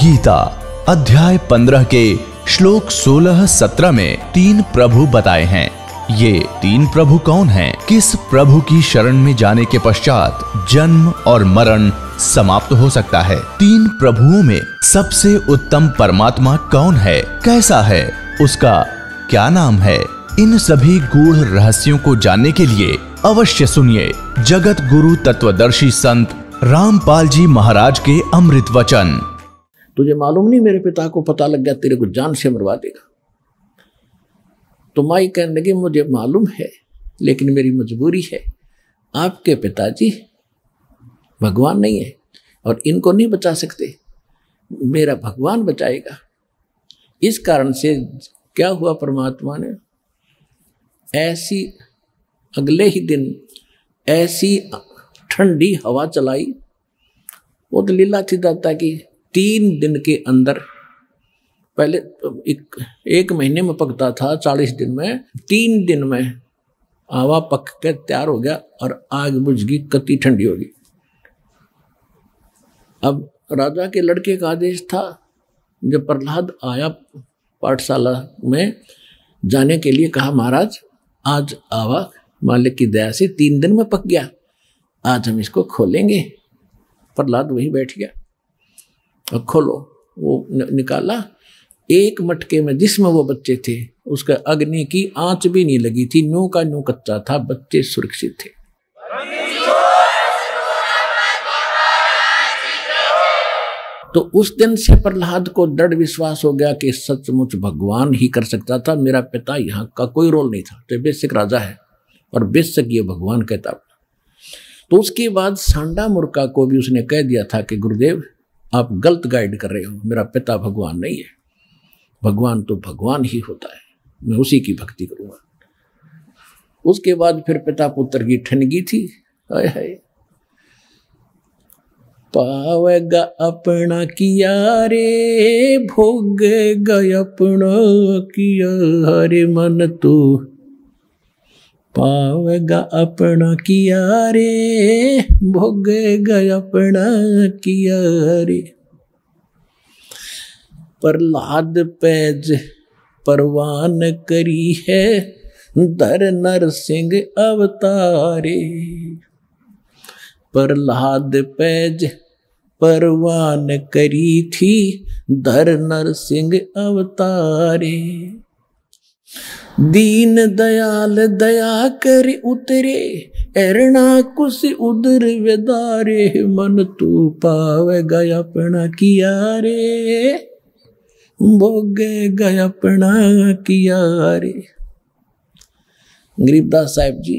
गीता अध्याय 15 के श्लोक 16-17 में 3 प्रभु बताए हैं। ये 3 प्रभु कौन हैं? किस प्रभु की शरण में जाने के पश्चात जन्म और मरण समाप्त हो सकता है? 3 प्रभुओं में सबसे उत्तम परमात्मा कौन है? कैसा है? उसका क्या नाम है? इन सभी गूढ़ रहस्यों को जानने के लिए अवश्य सुनिए जगत गुरु तत्वदर्शी संत रामपाल जी महाराज के अमृत वचन। तुझे मालूम नहीं मेरे पिता को पता लग गया तेरे को जान से मरवा देगा। तो माई कहने लगी मुझे मालूम है लेकिन मेरी मजबूरी है। आपके पिताजी भगवान नहीं है और इनको नहीं बचा सकते, मेरा भगवान बचाएगा। इस कारण से क्या हुआ, परमात्मा ने ऐसी अगले ही दिन ऐसी ठंडी हवा चलाई। वो तो लीला थी दाता की। 3 दिन के अंदर, पहले एक महीने में पकता था, 40 दिन में, 3 दिन में हवा पक के तैयार हो गया और आग बुझ गई, कति ठंडी होगी। अब राजा के लड़के का आदेश था, जब प्रहलाद आया पाठशाला में जाने के लिए, कहा महाराज आज आवा मालिक की दया से 3 दिन में पक गया, आज हम इसको खोलेंगे। प्रहलाद वहीं बैठ गया और खोलो, वो निकाला। एक मटके में जिसमें वो बच्चे थे उसका अग्नि की आंच भी नहीं लगी थी, न्यू का न्यू कच्चा था, बच्चे सुरक्षित थे। तो उस दिन से प्रहलाद को दृढ़ विश्वास हो गया कि सचमुच भगवान ही कर सकता था, मेरा पिता यहाँ का कोई रोल नहीं था। तो बेशक राजा है और बेशक ये भगवान कहता। तो उसके बाद सांडा मुर्का को भी उसने कह दिया था कि गुरुदेव आप गलत गाइड कर रहे हो, मेरा पिता भगवान नहीं है, भगवान तो भगवान ही होता है, मैं उसी की भक्ति करूंगा। उसके बाद फिर पिता पुत्र की ठनगी थी। हाय हाय, पावेगा अपना किया रे, भोगेगा अपना किया रे, मन तो पावेगा अपना किया रे, भोगेगा अपना किया रे। प्रहलाद पैज परवान करी है, धर नरसिंह अवतारे। प्रहलाद पैज परवान करी थी, धर नरसिंह अवतारे। दीन दयाल दया कर उतरे, एरना कुछ उदर वेदारे, मन तू पावेगा अपना किया रे, भोगेगा अपना किया रे। गरीबदास साहिब जी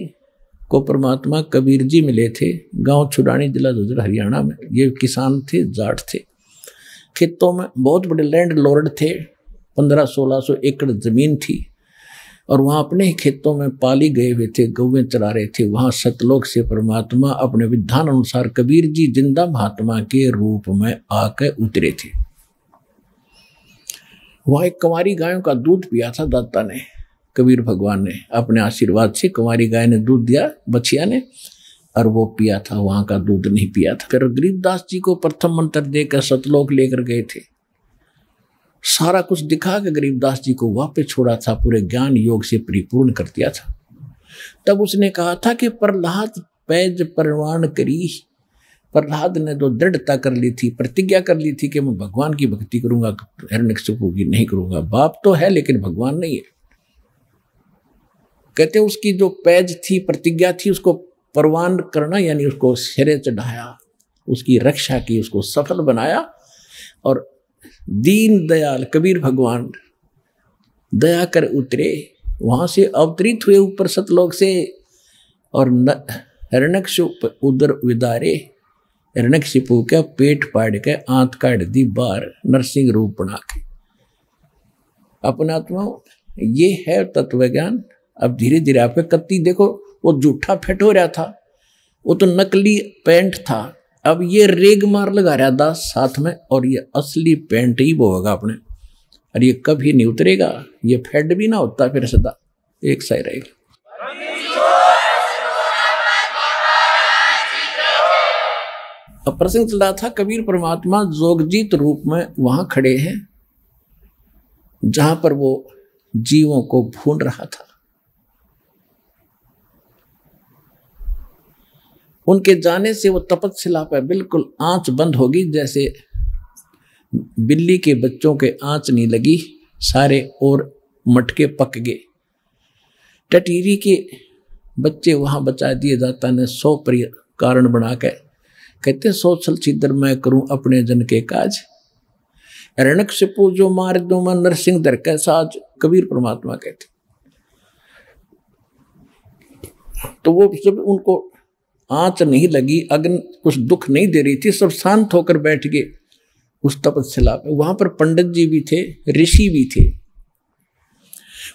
को परमात्मा कबीर जी मिले थे, गांव छुड़ानी, जिला झज्जर, हरियाणा में। ये किसान थे, जाट थे, खेतों में बहुत बड़े लैंड लॉर्ड थे, 1500-1600 एकड़ जमीन थी और वहाँ अपने ही खेतों में पाली गए हुए थे, गौवें चरा रहे थे। वहाँ सतलोक से परमात्मा अपने विधान अनुसार कबीर जी जिंदा महात्मा के रूप में आकर उतरे थे। वहाँ एक कुंवारी गायों का दूध पिया था दाता ने, कबीर भगवान ने अपने आशीर्वाद से कुंवारी गाय ने दूध दिया बछिया ने, और वो पिया था, वहाँ का दूध नहीं पिया था। फिर गरीबदास जी को प्रथम मंत्र देकर सतलोक लेकर गए थे, सारा कुछ दिखा के गरीबदास जी को वापस छोड़ा था, पूरे ज्ञान योग से परिपूर्ण कर दिया था। तब उसने कहा था कि प्रहलाद पैज परवान करी। प्रहलाद ने तो दृढ़ता कर ली थी, प्रतिज्ञा कर ली थी कि मैं भगवान की भक्ति करूंगा, हिरण्यकशिपु की नहीं करूंगा। बाप तो है लेकिन भगवान नहीं है। कहते उसकी जो पैज थी, प्रतिज्ञा थी, उसको परवान करना यानी उसको सिरे चढ़ाया, उसकी रक्षा की, उसको सफल बनाया। और दीन दयाल कबीर भगवान दया कर उतरे, वहां से अवतरित हुए ऊपर सतलोक से, और हिरण्यकशिपु उदर विदारे, हिरण्यकशिपु का पेट फाड़ के आंत काट दी बाहर, नरसिंह रूप बना के। अपना आत्मा ये है तत्व ज्ञान। अब धीरे धीरे आपके कत्ती देखो, वो जूठा फेट हो रहा था, वो तो नकली पेंट था, अब ये रेग मार लगा रहा दास साथ में, और ये असली पेंट ही वो होगा अपने, और ये कभी नहीं उतरेगा, ये फेड भी ना होता, फिर सदा एक सा ही रहेगा। अब प्रसंग चल रहा था, कबीर परमात्मा जोगजीत रूप में वहां खड़े हैं जहां पर वो जीवों को भून रहा था। उनके जाने से वो तपस्या पर बिल्कुल आंच बंद होगी, जैसे बिल्ली के बच्चों के आंच नहीं लगी, सारे और मटके पक गए। टटीरी के बच्चे वहां बचा दिए दाता ने 100 कारण बना के, कहते 100 छल छिद्र मैं करूं अपने जन के काज, रणक से पूजो मार दो मैं नरसिंह दर का साज, कबीर परमात्मा कहते। तो वो जब उनको आंच नहीं लगी, अग्नि कुछ दुख नहीं दे रही थी, सब शांत होकर बैठ गए उस तपस्या पे। वहां पर पंडित जी भी थे, ऋषि भी थे,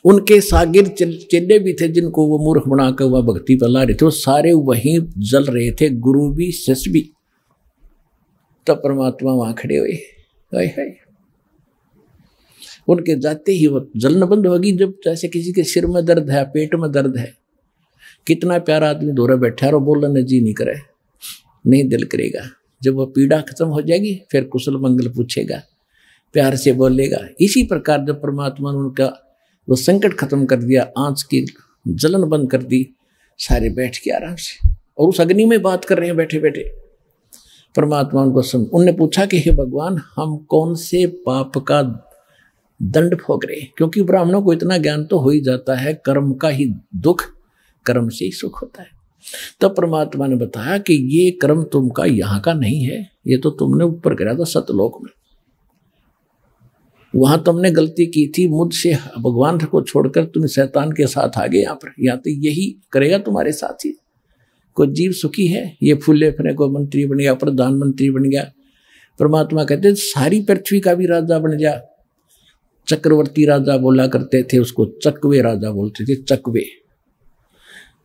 उनके सागिर चेले भी थे जिनको वो मूर्ख बनाकर वह भक्ति पर ला रहे थे, वो सारे वहीं जल रहे थे, गुरु भी शिष्य भी। तब परमात्मा वहां खड़े हुए, हाय हाय, उनके जाते ही वो जलन बंद होगी। जब जैसे किसी के सिर में दर्द है, पेट में दर्द है, कितना प्यारा आदमी दूर बैठा और बोलने जी नहीं करे, नहीं दिल करेगा। जब वो पीड़ा खत्म हो जाएगी फिर कुशल मंगल पूछेगा, प्यार से बोलेगा। इसी प्रकार जब परमात्मा ने उनका वो संकट खत्म कर दिया, आंच की जलन बंद कर दी, सारे बैठ के आराम से और उस अग्नि में बात कर रहे हैं बैठे बैठे। परमात्मा उनको उनने पूछा कि हे भगवान, हम कौन से पाप का दंड भोग रहे हैं? क्योंकि ब्राह्मणों को इतना ज्ञान तो हो ही जाता है, कर्म का ही दुख, कर्म से ही सुख होता है। तब परमात्मा ने बताया कि ये कर्म तुमका यहाँ का नहीं है, ये तो तुमने ऊपर करा था सतलोक में, वहां तुमने गलती की थी, मुझसे भगवान को छोड़कर तुम शैतान के साथ आ गए यहाँ पर। यहाँ तो यही करेगा तुम्हारे साथ ही। कोई जीव सुखी है, ये फूले फले को मंत्री बन गया, प्रधानमंत्री बन गया। परमात्मा कहते सारी पृथ्वी का भी राजा बन जा। चक्रवर्ती राजा बोला करते थे, उसको चकवे राजा बोलते थे, चकवे।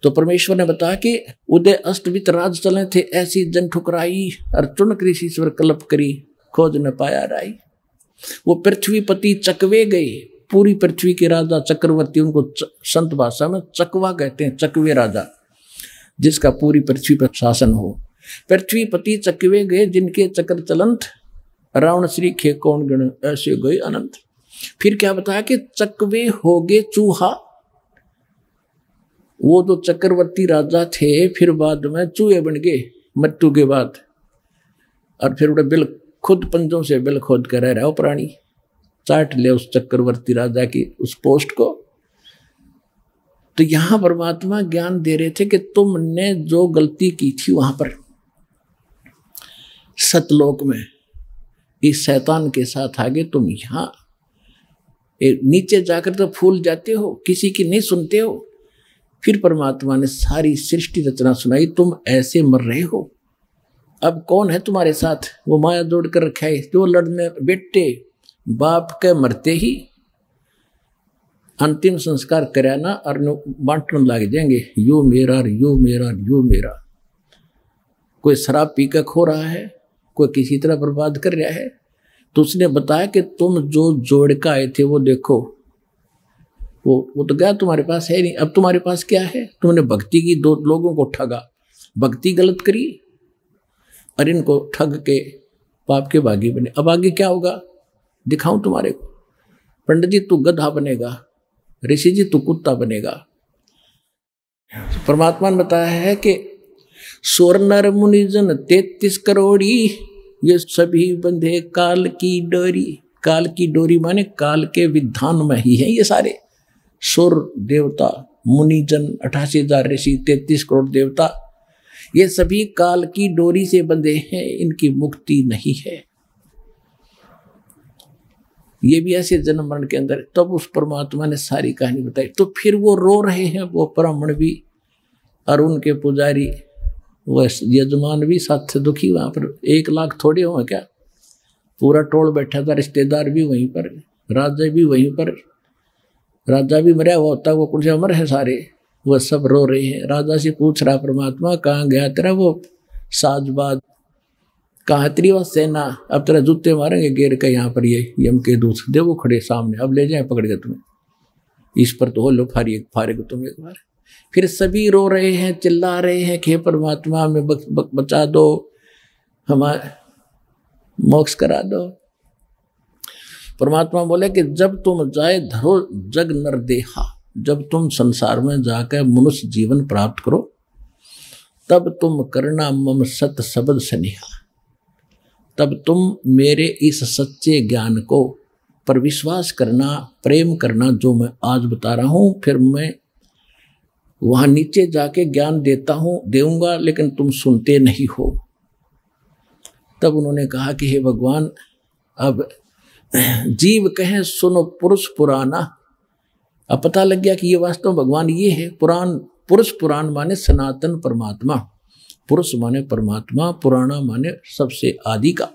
तो परमेश्वर ने बताया कि उदय अष्टवित राज चले थे, ऐसी जन ठुकराई, अर्जुन कृषि स्वर कल्प करी, खोज न पाया राई। वो पृथ्वीपति चकवे गए, पूरी पृथ्वी के राजा चक्रवर्ती, उनको संत भाषा में चकवा कहते हैं, चकवे राजा, जिसका पूरी पृथ्वी पर शासन हो। पृथ्वीपति चकवे गए, जिनके चक्र चलंत, रावण श्री खे कौन गण, ऐसे गए अनंत। फिर क्या बताया कि चकवे हो गए चूहा। वो जो चक्रवर्ती राजा थे फिर बाद में चूहे बन गए मृत्यु के बाद, और फिर उन्हें बिल खुद पंजों से बिल खोद कर रह रहा हो प्राणी, चाट ले उस चक्रवर्ती राजा की उस पोस्ट को। तो यहां परमात्मा ज्ञान दे रहे थे कि तुमने जो गलती की थी वहां पर सतलोक में, इस शैतान के साथ आगे तुम यहां नीचे जाकर तो फूल जाते हो, किसी की नहीं सुनते हो। फिर परमात्मा ने सारी सृष्टि रचना सुनाई, तुम ऐसे मर रहे हो, अब कौन है तुम्हारे साथ? वो माया जोड़ कर रखा है, जो लड़ने बेटे बाप के मरते ही अंतिम संस्कार कराना और बांटने लग जाएंगे, यो मेरा यो मेरा यो मेरा। कोई शराब पी कर खो रहा है, कोई किसी तरह बर्बाद कर रहा है, तो उसने बताया कि तुम जो जोड़ का आए थे वो देखो, वो तो गया, तुम्हारे पास है नहीं। अब तुम्हारे पास क्या है? तुमने भक्ति की, दो लोगों को ठगा, भक्ति गलत करी और इनको ठग के पाप के भागी बने। अब आगे क्या होगा दिखाऊं तुम्हारे को। पंडित जी तू गधा बनेगा, ऋषि जी तू कुत्ता बनेगा। परमात्मा ने बताया है कि सोर नर मुनिजन 33 करोड़ी, ये सभी बंधे काल की डोरी। काल की डोरी माने काल के विधान में ही है ये सारे। सुर देवता, मुनिजन, 88,000 ऋषि, 33 करोड़ देवता, ये सभी काल की डोरी से बंधे हैं, इनकी मुक्ति नहीं है। ये भी ऐसे जन्म मरण के अंदर। तब उस परमात्मा ने सारी कहानी बताई। तो फिर वो रो रहे हैं, वो ब्राह्मण भी और उनके पुजारी, वो यजमान भी साथ दुखी। वहां पर 1 लाख थोड़े हुए क्या, पूरा टोल बैठा था, रिश्तेदार भी वहीं पर, राजा भी वहीं पर। राजा भी मरा हुआ होता, वो कुछ अमर है सारे, वह सब रो रहे हैं। राजा से पूछ रहा परमात्मा, कहाँ गया तेरा वो साजबाज, कहाँ तेरी वो सेना? अब तेरा जूते मारेंगे गेर का यहाँ पर, ये यम के दूत दे वो खड़े सामने, अब ले जाए पकड़ के तुम्हें, इस पर तो हो लो फारे को तुम एक बार। फिर सभी रो रहे हैं, चिल्ला रहे हैं कि परमात्मा में बचा दो, हमारे मोक्ष करा दो। परमात्मा बोले कि जब तुम जाए धरो जग नर देहा, जब तुम संसार में जाकर मनुष्य जीवन प्राप्त करो, तब तुम करना मम सत शब्द सनिहा, तब तुम मेरे इस सच्चे ज्ञान को पर विश्वास करना, प्रेम करना, जो मैं आज बता रहा हूं। फिर मैं वहां नीचे जाके ज्ञान देऊंगा, लेकिन तुम सुनते नहीं हो। तब उन्होंने कहा कि हे भगवान, अब जीव कहे सुनो पुरुष पुराना। अब पता लग गया कि ये वास्तव भगवान ये है। पुराण, पुरुष पुराण माने सनातन परमात्मा, पुरुष माने परमात्मा, पुराना माने सबसे आदि का।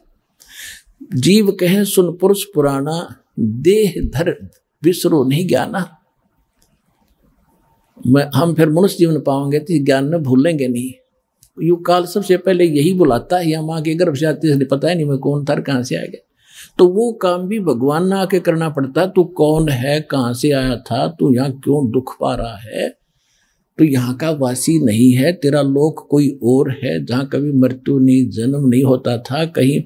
जीव कहे सुन पुरुष पुराना, देह धर विसरो नहीं ज्ञाना। हम फिर मनुष्य जीवन पाओगे तो ज्ञान में भूलेंगे नहीं। युग काल सबसे पहले यही बुलाता है, या माँ के गर्भ से आते इसलिए पता है नहीं मैं कौन था, कहाँ से आ गया। तो वो काम भी भगवान ना आके करना पड़ता। तू कौन है, कहाँ से आया था, तू यहाँ क्यों दुख पा रहा है, तो यहाँ का वासी नहीं है, तेरा लोक कोई और है जहाँ कभी मृत्यु नहीं, जन्म नहीं होता था, कहीं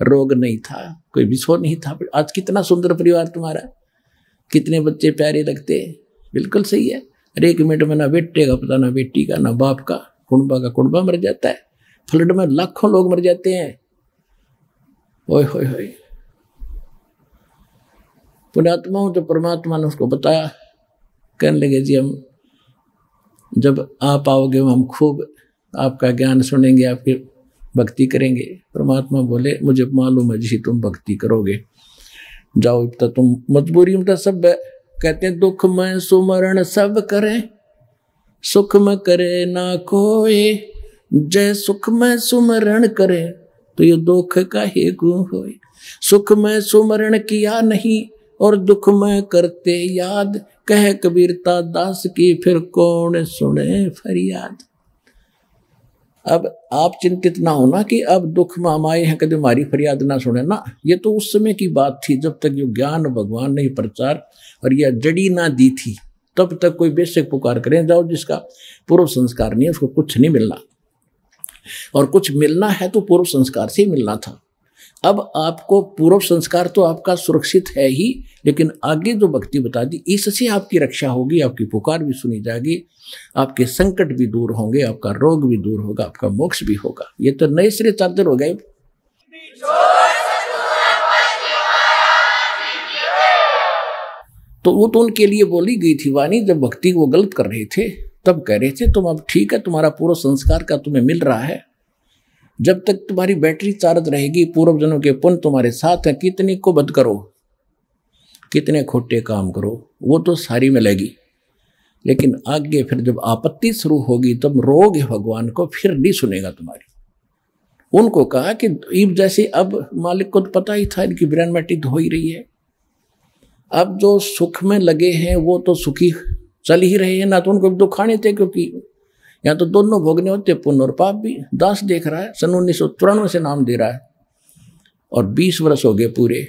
रोग नहीं था, कोई विषो नहीं था। आज कितना सुंदर परिवार तुम्हारा, कितने बच्चे प्यारे लगते। बिल्कुल सही है। अरे 1 मिनट में ना बेटे का पता, ना बेटी का, ना बाप का, कुंबा का कुंबा मर जाता है। फ्लड में लाखों लोग मर जाते हैं। ओए होए होए। पुण्यात्मा तो परमात्मा ने उसको बताया, कहने लगे जी हम जब आप आओगे हम खूब आपका ज्ञान सुनेंगे, आपकी भक्ति करेंगे। परमात्मा बोले मुझे मालूम है जी तुम भक्ति करोगे, जाओ तो तुम मजबूरी में तो सब कहते हैं दुख में सुमरण सब करें, सुख में करे ना कोई, जय सुख में सुमरण करे तो ये दुख का ही गुण होए। सुख में सुमरण किया नहीं और दुख में करते याद, कह कबीरता दास की फिर कौन सुने फरियाद। अब आप चिंतित ना होना कि अब दुख में हम आए हैं, कभी हमारी फरियाद ना सुने ना। ये तो उस समय की बात थी जब तक ये ज्ञान भगवान ने प्रचार और यह जड़ी ना दी थी, तब तक कोई बेशक पुकार करें जाओ, जिसका पूर्व संस्कार नहीं है उसको कुछ नहीं मिलना, और कुछ मिलना है तो पूर्व संस्कार से ही मिलना था। अब आपको पूर्व संस्कार तो आपका सुरक्षित है ही, लेकिन आगे जो भक्ति बता दी इससे आपकी रक्षा होगी, आपकी पुकार भी सुनी जाएगी, आपके संकट भी दूर होंगे, आपका रोग भी दूर होगा, आपका मोक्ष भी होगा। ये तो नए सिरे चादर हो गए। तो वो तो उनके लिए बोली गई थी वाणी, जब भक्ति वो गलत कर रहे थे तब कह रहे थे तुम अब ठीक है, तुम्हारा पूर्व संस्कार का तुम्हें मिल रहा है, जब तक तुम्हारी बैटरी चार्ज रहेगी, पूर्व जन्म के पुण्य तुम्हारे साथ हैं, कितनी को बद करो, कितने खोटे काम करो, वो तो सारी मिलेगी। लेकिन आगे फिर जब आपत्ति शुरू होगी तब रोग भगवान को फिर नहीं सुनेगा तुम्हारी। उनको कहा कि जैसे अब मालिक को तो पता ही था इनकी ब्रेन मैटिक हो ही रही है, अब जो सुख में लगे हैं वो तो सुखी चल ही रहे हैं ना, तो उनको दुखाने थे, क्योंकि यहाँ तो दोनों भोगने होते, पुण्य और पाप भी। दास देख रहा है, सन 1993 से नाम दे रहा है और 20 वर्ष हो गए पूरे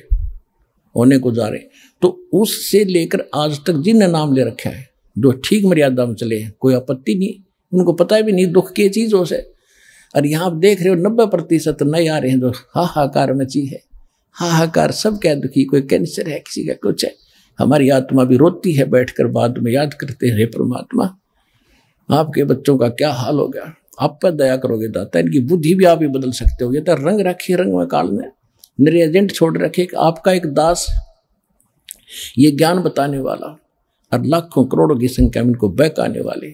होने को जा रहे। तो उससे लेकर आज तक जिनने नाम ले रखा है, जो ठीक मर्यादा में चले हैं, कोई आपत्ति नहीं, उनको पता भी नहीं दुख की चीज़ों से। और यहाँ आप देख रहे हो 90% नए आ रहे हैं जो हाहाकार मची है, हाहाकार सब क्या दुखी, कोई कैंसर है, किसी का कुछ है। हमारी आत्मा भी रोती है बैठकर, बाद में याद करते हैं, हे परमात्मा आपके बच्चों का क्या हाल हो गया, आप पर दया करोगे दाता, इनकी बुद्धि भी आप ही बदल सकते हो। ये तो रंग रखे, रंग में काल में मेरे एजेंट छोड़ रखे, आपका एक दास ये ज्ञान बताने वाला और लाखों करोड़ों की संख्या में इनको बहकाने वाले,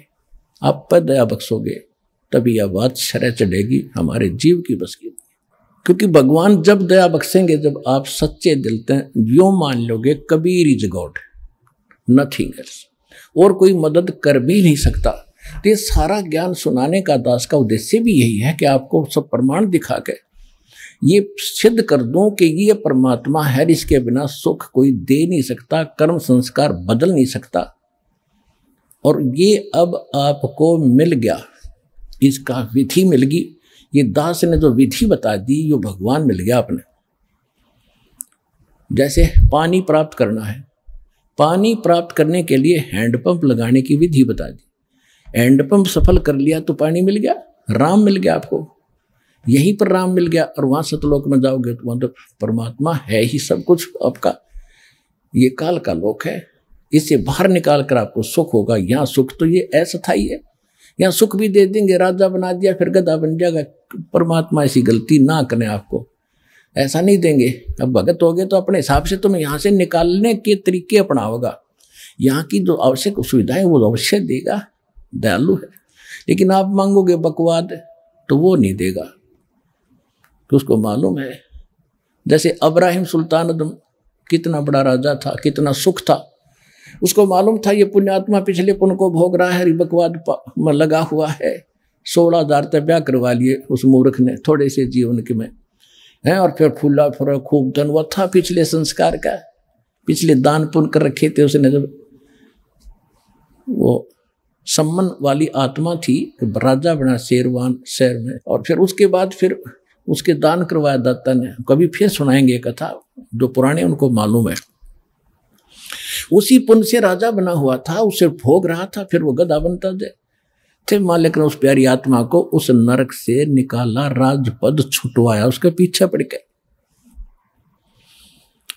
आप पर दया बख्शोगे तभी यह बात शरह चढ़ेगी हमारे जीव की बस की। क्योंकि भगवान जब दया बख्शेंगे जब आप सच्चे दिल से यो मान लोगे Kabir is God, nothing else, और कोई मदद कर भी नहीं सकता। तो ये सारा ज्ञान सुनाने का दास का उद्देश्य भी यही है कि आपको सब प्रमाण दिखा के ये सिद्ध कर दूं कि ये परमात्मा है, इसके बिना सुख कोई दे नहीं सकता, कर्म संस्कार बदल नहीं सकता। और ये अब आपको मिल गया, इसका विधि मिल गई, ये दास ने जो विधि बता दी ये भगवान मिल गया आपने। जैसे पानी प्राप्त करना है, पानी प्राप्त करने के लिए हैंडपंप लगाने की विधि बता दी, हैंडपंप सफल कर लिया तो पानी मिल गया, राम मिल गया आपको। यहीं पर राम मिल गया और वहां सतलोक में जाओगे तो वहां तो परमात्मा है ही सब कुछ आपका। ये काल का लोक है, इससे बाहर निकाल कर आपको सुख होगा। यहाँ सुख तो ये अस्थायी है, यहाँ सुख भी दे देंगे, राजा बना दिया फिर गधा बन जाएगा। परमात्मा ऐसी गलती ना करें, आपको ऐसा नहीं देंगे। अब भगत हो गए तो अपने हिसाब से तुम्हें यहाँ से निकालने के तरीके अपनाओगा। यहाँ की जो आवश्यक सुविधाएं वो अवश्य देगा, दयालु है। लेकिन आप मांगोगे बकवाद तो वो नहीं देगा, तो उसको मालूम है। जैसे अब्राहिम सुल्तान अदम कितना बड़ा राजा था, कितना सुख था, उसको मालूम था ये पुण्यात्मा पिछले पुण्य को भोग रहा है, बकवाद में लगा हुआ है। 16,000 तक ब्याह करवा लिए उस मूर्ख ने थोड़े से जीवन के में है, और फिर फूला फुरा खूब धन हुआ था पिछले संस्कार का, पिछले दान पुण्य कर रखे थे उसने। जब वो सम्मान वाली आत्मा थी राजा बना शेरवान शहर में, और फिर उसके बाद फिर उसके दान करवाया दाता ने। कभी फिर सुनाएंगे कथा, जो पुराने उनको मालूम है। उसी पुण्य से राजा बना हुआ था, उसे भोग रहा था, फिर वो गधा बनता थे। मालिक ने उस प्यारी आत्मा को उस नरक से निकाला, राजपद छुटवाया, उसके पीछे पड़ गए।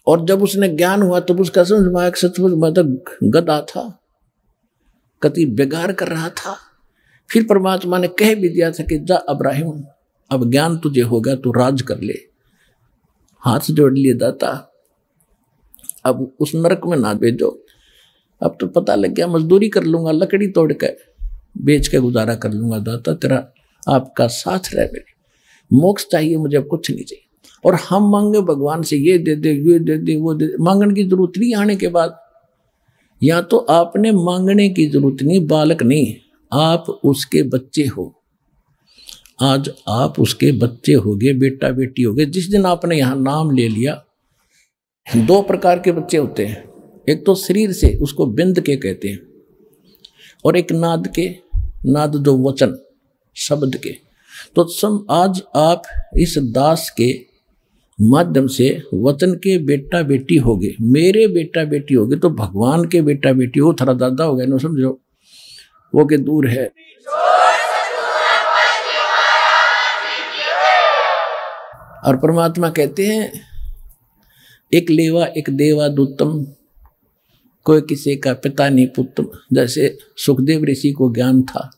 और जब उसने ज्ञान हुआ तब उसका समझ में आया सचमुच मैं तो गधा था, कति बेगार कर रहा था। फिर परमात्मा ने कह भी दिया था कि जा अब्राहिम, अब ज्ञान तुझे होगा तो राज कर ले। हाथ जोड़ लिए दाता, अब उस नरक में ना भेजो। अब तो पता लग गया मजदूरी कर लूंगा, लकड़ी तोड़ के बेच के गुजारा कर लूंगा दाता, तेरा आपका साथ रहे मेरे। मोक्ष चाहिए मुझे, अब कुछ नहीं चाहिए। और हम मांगे भगवान से ये दे दे, ये दे दे, वो दे दे, मांगने की जरूरत नहीं। आने के बाद या तो आपने मांगने की जरूरत नहीं, बालक नहीं, आप उसके बच्चे हो। आज आप उसके बच्चे होगे, बेटा बेटी होगे। जिस दिन आपने यहाँ नाम ले लिया, 2 प्रकार के बच्चे होते हैं। एक तो शरीर से, उसको बिंद के कहते हैं, और एक नाद के, नाद जो वचन शब्द के। तो आज आप इस दास के माध्यम से वचन के बेटा बेटी होगे, मेरे बेटा बेटी होगे। तो भगवान के बेटा बेटी हो, थारा दादा हो गया ना, समझो वो के दूर है। और परमात्मा कहते हैं एक लेवा एक देवा दूतम, कोई किसी का पिता नहीं पुत्रम। जैसे सुखदेव ऋषि को ज्ञान था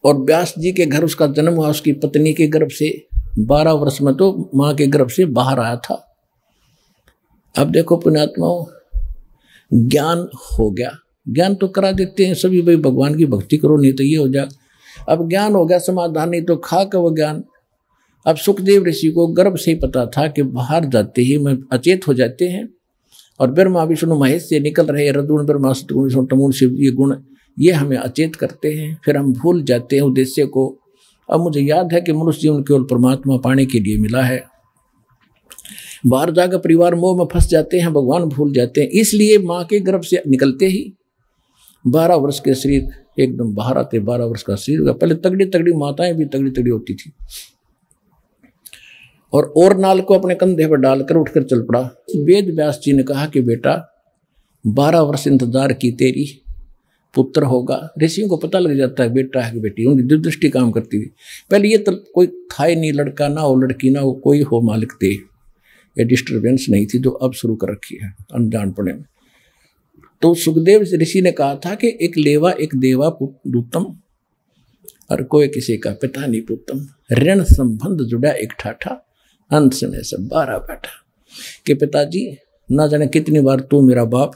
और व्यास जी के घर उसका जन्म हुआ, उसकी पत्नी के गर्भ से 12 वर्ष में तो मां के गर्भ से बाहर आया था। अब देखो पुण्यात्माओं, ज्ञान हो गया, ज्ञान तो करा देते हैं सभी, भाई भगवान की भक्ति करो नहीं तो ये हो जाए। अब ज्ञान हो गया, समाधान नहीं तो खा का वो ज्ञान। अब सुखदेव ऋषि को गर्भ से ही पता था कि बाहर जाते ही में अचेत हो जाते हैं, और ब्रह्मा विष्णु महेश से निकल रहे रदुण ब्रह्मा सतगुण विष्णु तमुण शिव, ये गुण ये हमें अचेत करते हैं। फिर हम भूल जाते हैं उद्देश्य को। अब मुझे याद है कि मनुष्य जीवन केवल परमात्मा पाने के लिए मिला है। बाहर जाकर परिवार मोह में फंस जाते हैं, भगवान भूल जाते हैं। इसलिए माँ के गर्भ से निकलते ही 12 वर्ष के शरीर एकदम बाहर आते, 12 वर्ष का शरीर होगा। पहले तगड़ी तगड़ी माताएं भी तगड़ी तगड़ी होती थी, और नाल को अपने कंधे पर डालकर उठकर चल पड़ा। वेद व्यास जी ने कहा कि बेटा 12 वर्ष इंतजार की, तेरी पुत्र होगा। ऋषियों को पता लग जाता है बेटा है कि बेटी, उनकी दूरदृष्टि काम करती थी। पहले ये तो कोई था ही नहीं, लड़का ना हो लड़की ना हो, कोई हो मालिक दे, ये डिस्टर्बेंस नहीं थी जो अब शुरू कर रखी है अनजान पड़े में। तो सुखदेव ऋषि ने कहा था कि एक लेवा एक देवा दूतम, और कोई किसी का पिता नहीं पुत्रम। ऋण संबंध जुड़ा एक ठाठा, अंत में सब 12 बैठा। कि पिताजी ना जाने कितनी बार तू मेरा बाप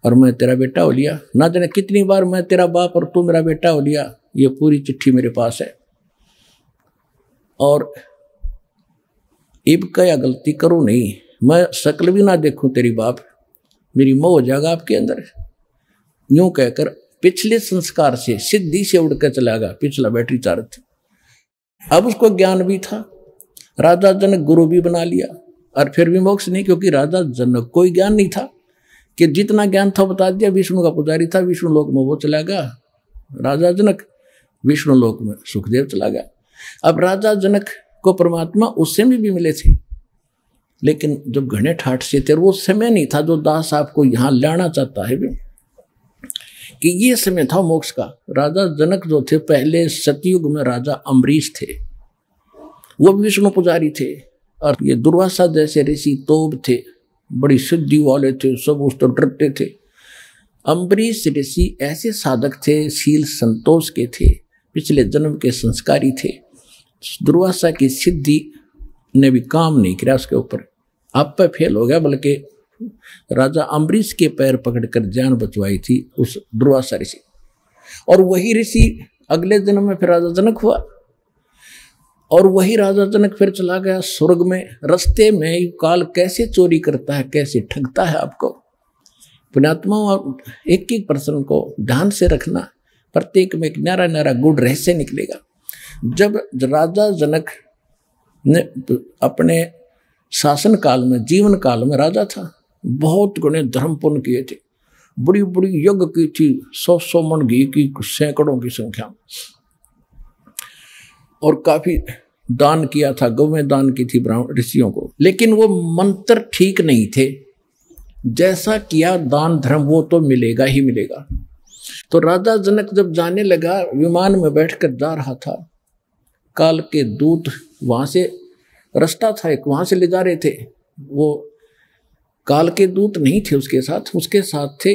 और मैं तेरा बेटा हो लिया, ना जाने कितनी बार मैं तेरा बाप और तू मेरा बेटा हो लिया। ये पूरी चिट्ठी मेरे पास है, और इब क्या गलती करूं नहीं, मैं शक्ल भी ना देखूं तेरी बाप, मेरी मोह हो जाएगा आपके अंदर। यूं कहकर पिछले संस्कार से सिद्धि से उड़कर चला गया, पिछला बैटरी चार्ज। अब उसको ज्ञान भी था, राजा जनक गुरु भी बना लिया, और फिर भी मोक्ष नहीं, क्योंकि राजा जनक कोई ज्ञान नहीं था कि जितना ज्ञान था बता दिया। विष्णु का पुजारी था, विष्णु लोक में वो चला गया राजा जनक, विष्णु लोक में सुखदेव चला गया। अब राजा जनक को परमात्मा उससे भी मिले थे, लेकिन जब घने ठाठ से थे, वो समय नहीं था जो दास आपको यहाँ लाना चाहता है भी। कि ये समय था मोक्ष का। राजा जनक जो थे पहले सतयुग में राजा अम्बरीश थे, वो भी विष्णु पुजारी थे। और ये दुर्वासा जैसे ऋषि तोब थे, बड़ी सिद्धि वाले थे, सब उस तरह डरते थे। अम्बरीश ऋषि ऐसे साधक थे, शील संतोष के थे, पिछले जन्म के संस्कारी थे। दुर्वासा की सिद्धि ने भी काम नहीं किया उसके ऊपर, आप पे फेल हो गया, बल्कि राजा अम्बरीश के पैर पकड़कर जान बचवाई थी उस दुर्वासा ऋषि। और वही ऋषि अगले जन्म में फिर राजा जनक हुआ, और वही राजा जनक फिर चला गया स्वर्ग में। रास्ते में काल कैसे चोरी करता है, कैसे ठगता है आपको। पुण्यात्मा, एक एक प्रश्न को ध्यान से रखना, प्रत्येक में एक न्यारा न्यारा गुड़ रहस्य निकलेगा। जब राजा जनक ने अपने शासन काल में, जीवन काल में राजा था, बहुत गुणे धर्म पुण्य किए थे, बड़ी बड़ी यज्ञ की थी, 100 मन घी की, सैकड़ों की संख्या में, और काफी दान किया था, गौवें दान की थी ब्राह्मण ऋषियों को। लेकिन वो मंत्र ठीक नहीं थे, जैसा किया दान धर्म वो तो मिलेगा ही मिलेगा। तो राजा जनक जब जाने लगा, विमान में बैठकर जा रहा था, काल के दूत वहां से, रास्ता था एक, वहां से ले जा रहे थे। वो काल के दूत नहीं थे उसके साथ थे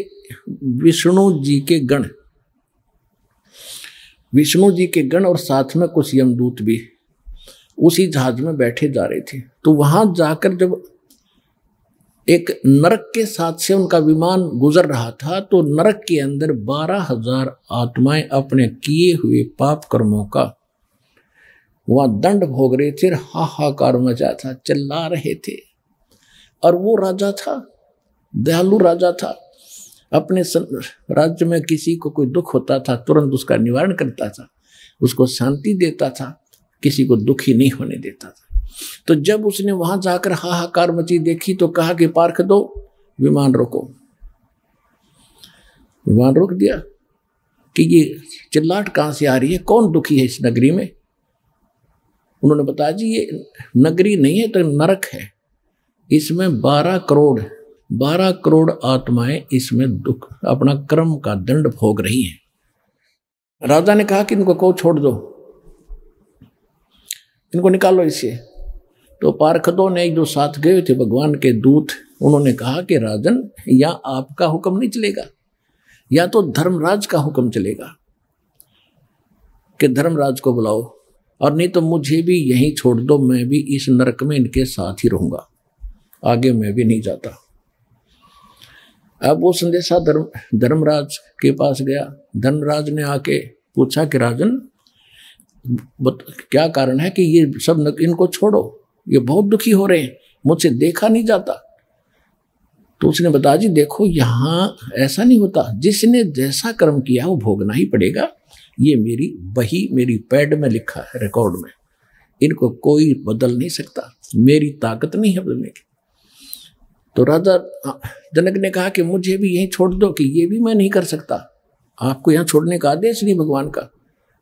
विष्णु जी के गण, विष्णु जी के गण, और साथ में कुछ यमदूत भी उसी जहाज में बैठे जा रहे थे। तो वहां जाकर जब एक नरक के साथ से उनका विमान गुजर रहा था, तो नरक के अंदर 12,000 आत्माएं अपने किए हुए पाप कर्मों का वहां दंड भोग रहे थे, हाहाकार मचा था, चिल्ला रहे थे। और वो राजा था, दयालु राजा था, अपने राज्य में किसी को कोई दुख होता था तुरंत उसका निवारण करता था, उसको शांति देता था, किसी को दुखी नहीं होने देता था। तो जब उसने वहां जाकर हाहाकार मची देखी तो कहा कि पार्ख दो, विमान रोको। विमान रोक दिया कि ये चिल्लाहट कहां से आ रही है, कौन दुखी है इस नगरी में। उन्होंने बताया जी ये नगरी नहीं है तो नरक है, इसमें 12 करोड़ आत्माएं इसमें दुख अपना कर्म का दंड भोग रही हैं। राजा ने कहा कि इनको को छोड़ दो, इनको निकालो इससे। तो पार्षदों ने जो साथ गए थे भगवान के दूत, उन्होंने कहा कि राजन, या आपका हुक्म नहीं चलेगा, या तो धर्मराज का हुक्म चलेगा कि धर्मराज को बुलाओ, और नहीं तो मुझे भी यहीं छोड़ दो, मैं भी इस नरक में इनके साथ ही रहूंगा, आगे मैं भी नहीं जाता। अब वो संदेशा धर्मराज के पास गया। धर्मराज ने आके पूछा कि राजन क्या कारण है कि ये सब इनको छोड़ो, ये बहुत दुखी हो रहे हैं, मुझसे देखा नहीं जाता। तो उसने बताया जी देखो यहाँ ऐसा नहीं होता, जिसने जैसा कर्म किया वो भोगना ही पड़ेगा, ये मेरी बही, मेरी पैड में लिखा है, रिकॉर्ड में, इनको कोई बदल नहीं सकता, मेरी ताकत नहीं है बदलने की। तो राजा जनक ने कहा कि मुझे भी यहीं छोड़ दो, कि ये भी मैं नहीं कर सकता, आपको यहाँ छोड़ने का आदेश नहीं भगवान का,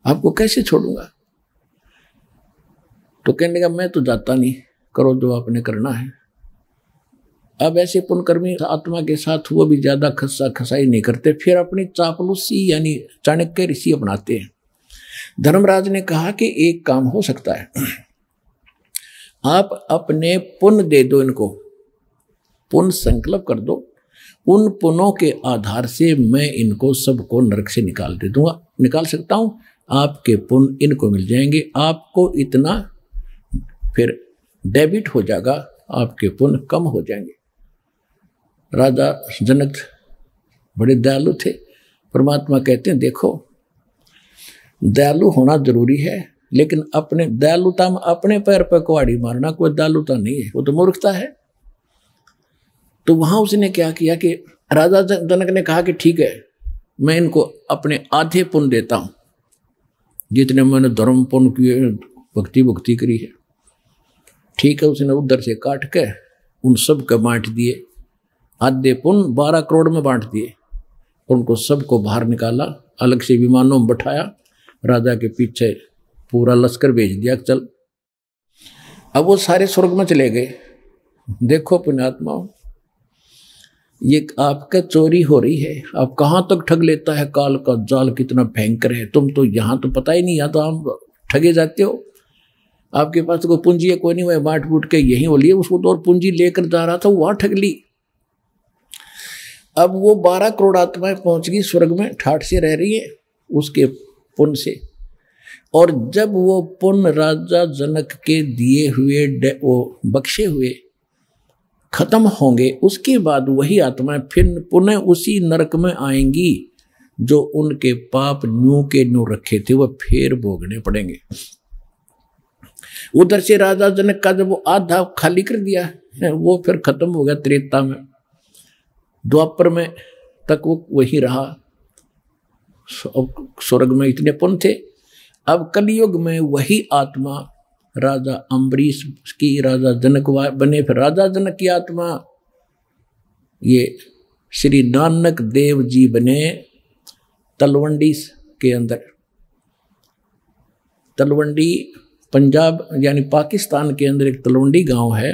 आपको कैसे छोड़ूंगा। तो कहने का मैं तो जाता नहीं, करो जो आपने करना है। अब ऐसे पुण्यकर्मी आत्मा के साथ वो भी ज्यादा खस्सा खसाई नहीं करते, फिर अपनी चापलूसी यानी चाणक्य ऋषि अपनाते हैं। धर्मराज ने कहा कि एक काम हो सकता है, आप अपने पुण्य दे दो, इनको पुण्य संकल्प कर दो, उन पुण्यों के आधार से मैं इनको सबको नरक से निकाल सकता हूं, आपके पुण्य इनको मिल जाएंगे, आपको इतना फिर डेबिट हो जाएगा, आपके पुण्य कम हो जाएंगे। राजा जनक बड़े दयालु थे। परमात्मा कहते हैं देखो दयालु होना जरूरी है, लेकिन अपने दयालुता में अपने पैर पर कुहाड़ी मारना कोई दयालुता नहीं है, वो तो मूर्खता है। तो वहां उसने क्या किया कि राजा जनक ने कहा कि ठीक है, मैं इनको अपने आधे पुण्य देता हूं, जितने मैंने धर्म पुण्य किए, भक्ति करी है, ठीक है। उसने उधर से काट के उन सब को बांट दिए, आधे पुण्य 12 करोड़ में बांट दिए, उनको सबको बाहर निकाला, अलग से विमानों में बैठाया, राजा के पीछे पूरा लश्कर भेज दिया, चल। अब वो सारे स्वर्ग में चले गए। देखो पुण्यात्माओं, ये आपका चोरी हो रही है, आप कहाँ तक ठग लेता है, काल का जाल कितना भयंकर है, तुम तो यहाँ तो पता ही नहीं, यहाँ तो हम ठगे जाते हो, आपके पास तो कोई पूंजी है कोई नहीं, वह बांट बूट के यहीं हो लिए, उसको तो और पूंजी लेकर जा रहा था, वहां ठग ली। अब वो 12 करोड़ आत्माएं पहुंच गई स्वर्ग में, ठाठ से रह रही है उसके पुण्य से। और जब वो पुण्य राजा जनक के दिए हुए वो बख्शे हुए खत्म होंगे, उसके बाद वही आत्माएं फिर पुनः उसी नरक में आएंगी जो उनके पाप न्यू के न्यू रखे थे, वह फिर भोगने पड़ेंगे। उधर से राजा जनक का जब वो आधा खाली कर दिया है, वो फिर खत्म हो गया त्रेता में, द्वापर में तक वो वही रहा, स्वर्ग में इतने पुण्य थे। अब कलयुग में वही आत्मा राजा अम्बरीश की राजा जनक बने, फिर राजा जनक की आत्मा ये श्री नानक देव जी बने तलवंडी के अंदर। तलवंडी पंजाब यानी पाकिस्तान के अंदर एक तलवंडी गांव है,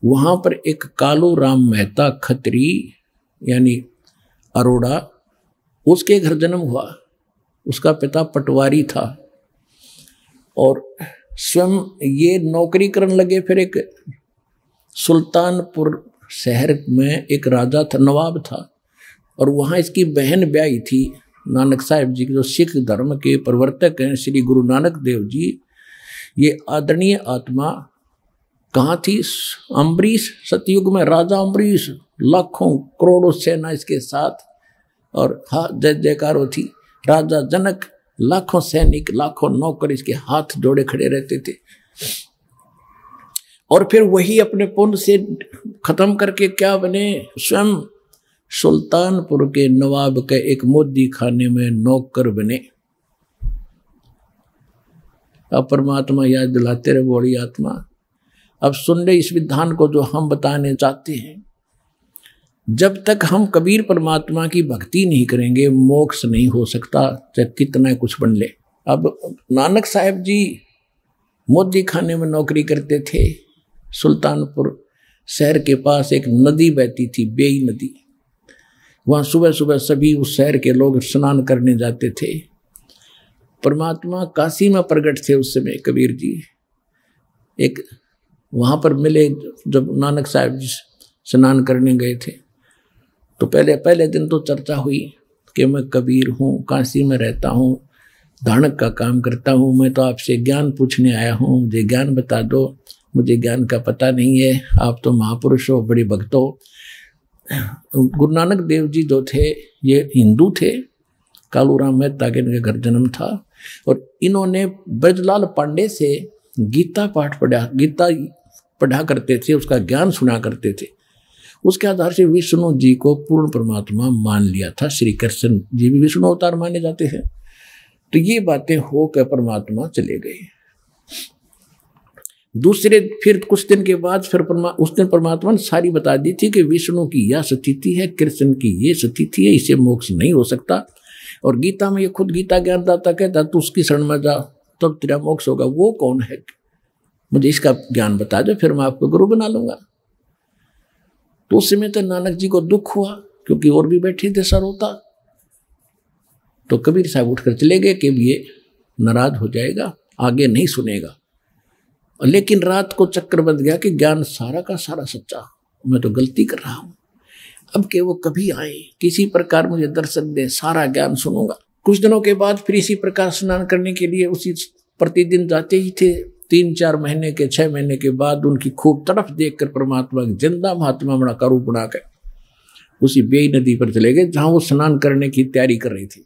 वहां पर एक कालू राम मेहता खत्री यानी अरोड़ा, उसके घर जन्म हुआ। उसका पिता पटवारी था और स्वयं ये नौकरी करने लगे। फिर एक सुल्तानपुर शहर में एक राजा था, नवाब था, और वहाँ इसकी बहन ब्याही थी नानक साहिब जी, जो सिख धर्म के प्रवर्तक हैं श्री गुरु नानक देव जी। ये आदरणीय आत्मा कहाँ थी? अम्बरीश, सतयुग में राजा अम्बरीश, लाखों करोड़ों सेना इसके साथ, और हाँ जय जयकार होती। राजा जनक, लाखों सैनिक, लाखों नौकर इसके हाथ जोड़े खड़े रहते थे। और फिर वही अपने पुण्य से खत्म करके क्या बने? स्वयं सुल्तानपुर के नवाब के एक मोदी खाने में नौकर बने। अब परमात्मा याद दिलाते रहे बड़ी आत्मा। अब सुन ले इस विधान को जो हम बताने चाहते हैं। जब तक हम कबीर परमात्मा की भक्ति नहीं करेंगे, मोक्ष नहीं हो सकता, चाहे कितना कुछ बन ले। अब नानक साहिब जी मोदी खाने में नौकरी करते थे। सुल्तानपुर शहर के पास एक नदी बहती थी, बेई नदी। वहाँ सुबह सुबह सभी उस शहर के लोग स्नान करने जाते थे। परमात्मा काशी में प्रकट थे उस समय कबीर जी। एक वहाँ पर मिले, जब नानक साहिब जी स्नान करने गए थे तो पहले दिन तो चर्चा हुई कि मैं कबीर हूँ, काशी में रहता हूँ, धानक का काम करता हूँ, मैं तो आपसे ज्ञान पूछने आया हूँ, मुझे ज्ञान बता दो, मुझे ज्ञान का पता नहीं है, आप तो महापुरुष हो, बड़े भक्त हो। गुरु नानक देव जी जो थे ये हिंदू थे, कालूराम मेहता के इनके घर जन्म था, और इन्होंने ब्रजलाल पांडे से गीता पाठ पढ़ा, गीता पढ़ा करते थे, उसका ज्ञान सुना करते थे। उसके आधार से विष्णु जी को पूर्ण परमात्मा मान लिया था। श्री कृष्ण जी भी विष्णु अवतार माने जाते हैं। तो ये बातें होकर परमात्मा चले गए। दूसरे फिर कुछ दिन के बाद फिर उस दिन परमात्मा ने सारी बता दी थी कि विष्णु की यह स्थिति है, कृष्ण की ये स्थिति है, इसे मोक्ष नहीं हो सकता। और गीता में ये खुद गीता ज्ञानदाता कहता तू उसकी शरण में जा तब तेरा मोक्ष होगा। वो कौन है? मुझे इसका ज्ञान बता दो, फिर मैं आपको गुरु बना लूंगा। तो उस समय तो नानक जी को दुख हुआ, क्योंकि और भी बैठे थे सरोता। तो कबीर साहब उठकर चले गए कि ये नाराज हो जाएगा, आगे नहीं सुनेगा। लेकिन रात को चक्कर बंध गया कि ज्ञान सारा का सारा सच्चा, मैं तो गलती कर रहा हूं। अब के वो कभी आए, किसी प्रकार मुझे दर्शन दे, सारा ज्ञान सुनूंगा। कुछ दिनों के बाद फिर इसी प्रकार स्नान करने के लिए उसी प्रतिदिन जाते ही थे। 3-4 महीने के 6 महीने के बाद उनकी खूब तड़फ देखकर परमात्मा जिंदा महात्मा बना का रूप बनाकर उसी बेई नदी पर चले गए, जहां वो स्नान करने की तैयारी कर रही थी।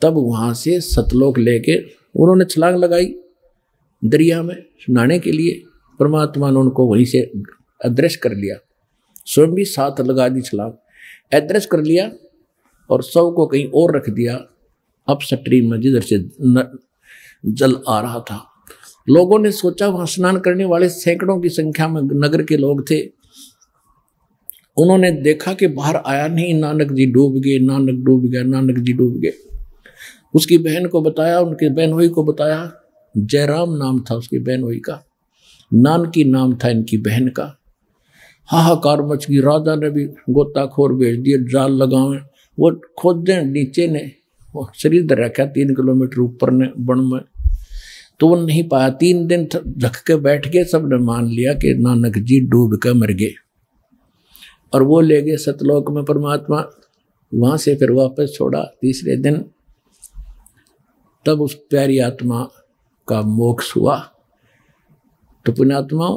तब वहां से सतलोक लेके उन्होंने छलांग लगाई दरिया में नहाने के लिए। परमात्मा ने उनको वहीं से अदृश्य कर लिया, स्वयं भी साथ लगा दी छलांग, अदृश्य कर लिया और सब को कहीं और रख दिया अप स्ट्रीम में, जिधर से जल आ रहा था। लोगों ने सोचा, वहां स्नान करने वाले सैकड़ों की संख्या में नगर के लोग थे। उन्होंने देखा कि बाहर आया नहीं, नानक जी डूब गए, नानक डूब गया, नानक जी डूब गए। उसकी बहन को बताया, उनके बहनोई को बताया। जयराम नाम था उसकी बहनोई का, नानकी नाम था इनकी बहन का। हाहाकार मच गई। राजा ने भी गोताखोर भेज दिए, जाल लगावे। वो खोदें नीचे ने, वो शरीर धर रखा 3 किलोमीटर ऊपर ने बन में, तो वो नहीं पाया। 3 दिन झक के बैठ गए। सब ने मान लिया कि नानक जी डूब के मर गए, और वो ले गए सतलोक में परमात्मा। वहां से फिर वापस छोड़ा 3रे दिन, तब उस प्यारी आत्मा का मोक्ष हुआ। तो पुण्यात्मा,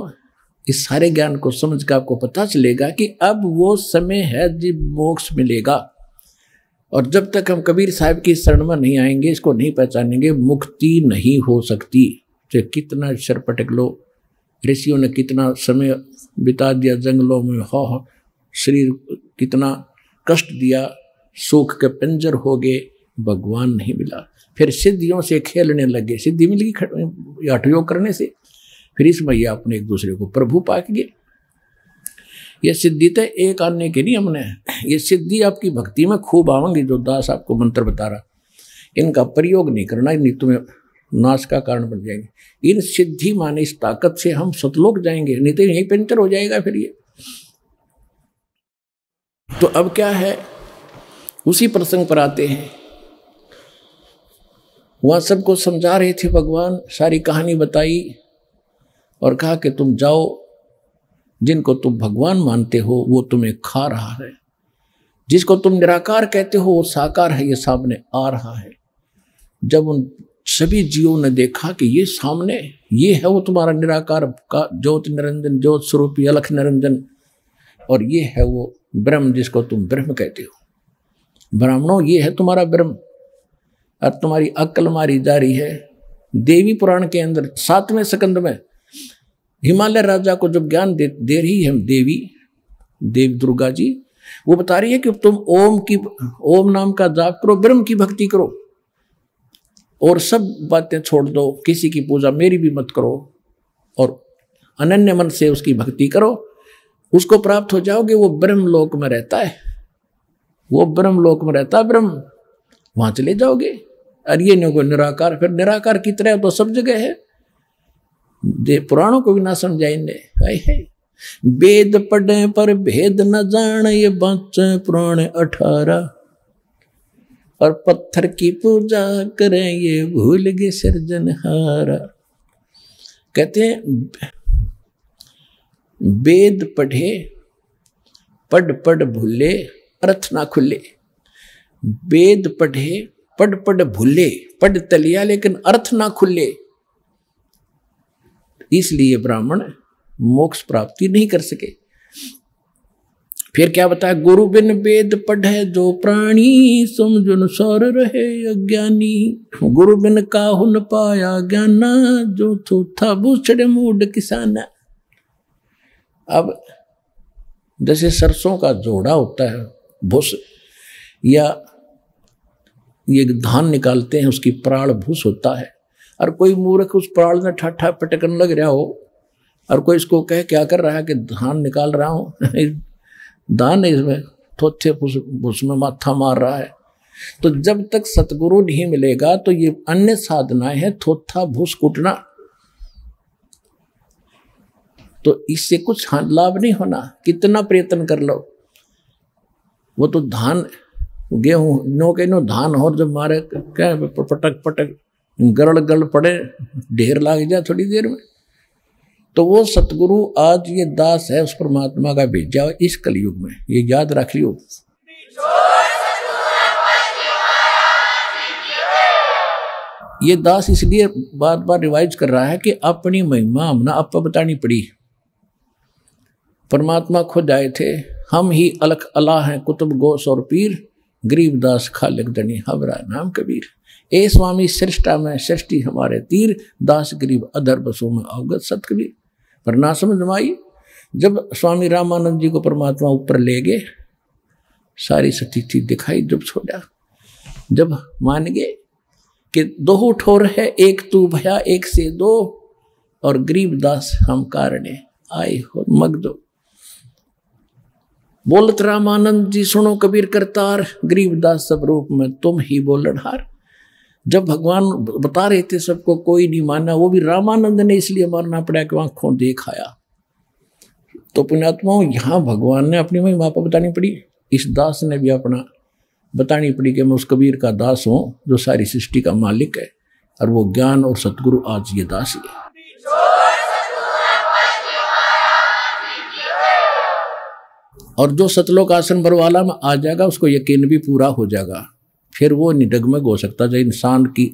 इस सारे ज्ञान को समझ कर आपको पता चलेगा कि अब वो समय है जब मोक्ष मिलेगा। और जब तक हम कबीर साहब की शरण में नहीं आएंगे, इसको नहीं पहचानेंगे, मुक्ति नहीं हो सकती। चाहे कितना शर पटक लो, ऋषियों ने कितना समय बिता दिया जंगलों में, हो शरीर कितना कष्ट दिया, सुख के पिंजर हो गए, भगवान नहीं मिला। फिर सिद्धियों से खेलने लगे, सिद्धि मिल गई हठ योग करने से। फिर इस मैया अपने एक दूसरे को प्रभु पा गए। ये सिद्धि तो एक आने के नहीं, हमने ये सिद्धि आपकी भक्ति में खूब आवेंगी। जो दास आपको मंत्र बता रहा, इनका प्रयोग नहीं करना, नहीं तुम्हें नाश का कारण बन जाएंगे। इन सिद्धि माने इस ताकत से हम सतलोक जाएंगे, नहीं तो यही पंचर हो जाएगा फिर ये। तो अब क्या है, उसी प्रसंग पर आते हैं। वहां सबको समझा रहे थे भगवान, सारी कहानी बताई और कहा कि तुम जाओ, जिनको तुम भगवान मानते हो वो तुम्हें खा रहा है, जिसको तुम निराकार कहते हो वो साकार है, ये सामने आ रहा है। जब उन सभी जीवों ने देखा कि ये सामने, ये है वो तुम्हारा निराकार का ज्योत निरंजन, ज्योत स्वरूपी अलख निरंजन, और ये है वो ब्रह्म जिसको तुम ब्रह्म कहते हो। ब्राह्मणों, ये है तुम्हारा ब्रह्म, और तुम्हारी अक्ल मारी जा रही है। देवी पुराण के अंदर 7वें स्कंद में हिमालय राजा को जब ज्ञान दे रही है देवी दुर्गा जी, वो बता रही है कि तुम ओम नाम का जाप करो, ब्रह्म की भक्ति करो, और सब बातें छोड़ दो, किसी की पूजा मेरी भी मत करो, और अनन्य मन से उसकी भक्ति करो, उसको प्राप्त हो जाओगे। वो ब्रह्म लोक में रहता है, वो ब्रह्म लोक में रहता है ब्रह्म, वहां चले जाओगे। और ये नहीं को निराकार, फिर निराकार की तरह तो सब जगह है। पुराणों को भी ना समझा इन्हें। वेद पढ़े पर भेद न जान, ये बच्चे पुराने 18, और पत्थर की पूजा करें ये भूल गए सिरजनहारा। कहते हैं वेद पढ़े पढ़ भूले अर्थ ना खुले। वेद पढ़े पढ़ भूले, पढ़ तलिया लेकिन अर्थ ना खुले, इसलिए ब्राह्मण मोक्ष प्राप्ति नहीं कर सके। फिर क्या बताया, गुरु बिन वेद पढ़े जो प्राणी, समझुन सौर रहे अज्ञानी। गुरु बिन काहु न पाया ज्ञाना, जो थूथा बूछड़े मूड किसाना। अब जैसे सरसों का जोड़ा होता है, भूस, या ये धान निकालते हैं, उसकी प्राण भूस होता है, और कोई मूर्ख उस प्राण में ठाठा पटकन लग रहा हो, और कोई इसको कहे क्या कर रहा है कि धान निकाल रहा हूं धान इसमें थोथे भूस में माथा मार रहा है। तो जब तक सतगुरु नहीं मिलेगा तो ये अन्य साधनाएं हैं, थोथा भूस कुटना, तो इससे कुछ लाभ नहीं होना, कितना प्रयत्न कर लो। वो तो धान गेहूं नो के नो धान, और जब मारे क्या पटक गड़ पड़े, ढेर लाग जाए थोड़ी देर में। तो वो सतगुरु आज ये दास है उस परमात्मा का भेजा इस कलयुग में, ये याद रख लियो। ये दास इसलिए बार बार रिवाइज कर रहा है कि अपनी महिमा हमने आपको बतानी पड़ी। परमात्मा खुद आए थे, हम ही अलख अला हैं कुतुब गोस और पीर, गरीबदास खालिक दनी हबरा नाम कबीर। ए स्वामी सृष्टा में सृष्टि हमारे तीर, दास गरीब अधर बसों में अवगत सत कबीर। पर ना समझ आई, जब स्वामी रामानंद जी को परमात्मा ऊपर ले गए, सारी स्थिति दिखाई, जब छोड़ा, जब मान गए कि दो ठोर है, एक तू भया एक से दो, और गरीबदास हम कारणे आए हो मगदो। बोलत रामानंद जी सुनो कबीर करतार, गरीबदास सब रूप में तुम ही बोलनहार। जब भगवान बता रहे थे सबको, कोई नहीं माना, वो भी रामानंद ने इसलिए मारना पड़ा कि आंखों देखाया। तो पुण्यात्माओं, यहाँ भगवान ने अपनी महिमा पर बतानी पड़ी, इस दास ने भी अपना बतानी पड़ी कि मैं उस कबीर का दास हूँ जो सारी सृष्टि का मालिक है, और वो ज्ञान और सतगुरु आज ये दास ही है। और जो सतलोक आसन बरवाला में आ जाएगा उसको यकीन भी पूरा हो जाएगा, फिर वो निडगमग हो सकता है। इंसान की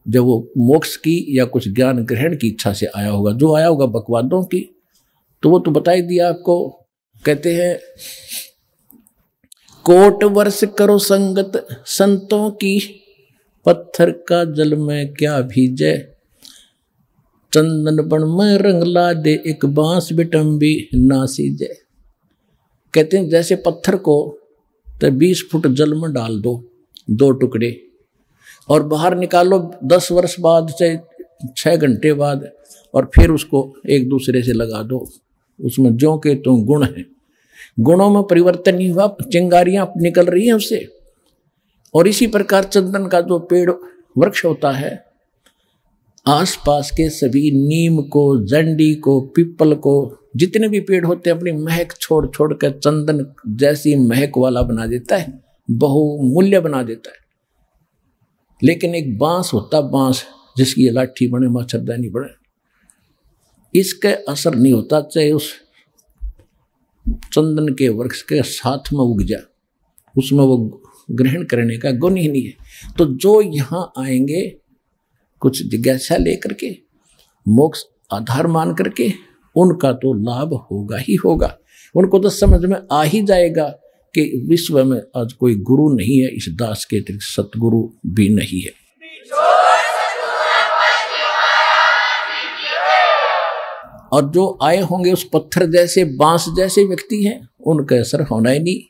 जब वो मोक्ष की या कुछ ज्ञान ग्रहण की इच्छा से आया होगा, जो आया होगा बकवादों की, तो वो तो बता ही दिया आपको। कहते हैं कोट वर्ष करो संगत संतों की, पत्थर का जल में क्या भीजे, चंदन बन में रंग ला दे एक बांस बिटम्बी ना सीजे। कहते हैं जैसे पत्थर को तो 20 फुट जल में डाल दो, 2 टुकड़े, और बाहर निकालो 10 वर्ष बाद से 6 घंटे बाद, और फिर उसको एक दूसरे से लगा दो, उसमें ज्यों के तो गुण हैं, गुणों में परिवर्तन नहीं हुआ, चिंगारियां निकल रही हैं उससे। और इसी प्रकार चंदन का जो पेड़ वृक्ष होता है, आसपास के सभी नीम को, जंडी को, पीपल को, जितने भी पेड़ होते हैं अपनी महक छोड़ छोड़ कर चंदन जैसी महक वाला बना देता है, बहुमूल्य बना देता है। लेकिन एक बांस होता, बांस जिसकी लाठी बने, मच्छरदानी बने, इसके असर नहीं होता, चाहे उस चंदन के वृक्ष के साथ में उग जा, उसमें वो ग्रहण करने का गुण ही नहीं है। तो जो यहाँ आएंगे कुछ जिज्ञासा लेकर के, मोक्ष आधार मान करके, उनका तो लाभ होगा ही होगा। उनको तो समझ में आ ही जाएगा कि विश्व में आज कोई गुरु नहीं है, इस दास के अतिरिक्त सतगुरु भी नहीं है। और जो आए होंगे उस पत्थर जैसे, बांस जैसे व्यक्ति हैं, उनका असर होना ही नहीं।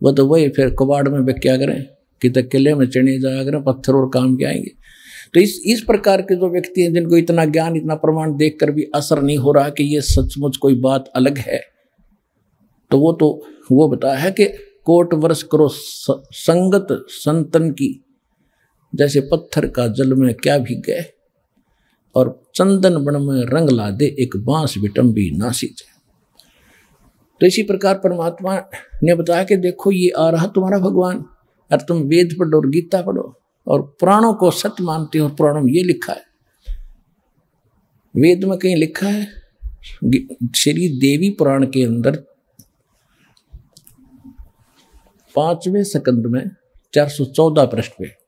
वो तो वही फिर कबाड़ में वे क्या करें, कि तो किले में चढ़े जाया करें, पत्थर और काम के आएंगे। तो इस प्रकार के जो व्यक्ति हैं, जिनको इतना ज्ञान, इतना प्रमाण देखकर भी असर नहीं हो रहा कि ये सचमुच कोई बात अलग है, तो वो बताया है कि कोट वर्ष करो संगत संतन की, जैसे पत्थर का जल में क्या भीग गए, और चंदन बन में रंग ला दे एक बांस बिटम्बी ना सींचे। तो इसी प्रकार परमात्मा ने बताया कि देखो ये आ रहा तुम्हारा भगवान, और तुम वेद पढ़ो और गीता पढ़ो और पुराणों को सत्य मानते हो। और पुराणों में ये लिखा है, वेद में कहीं लिखा है, श्री देवी पुराण के अंदर 5वें स्कंद में 414 पृष्ठ पे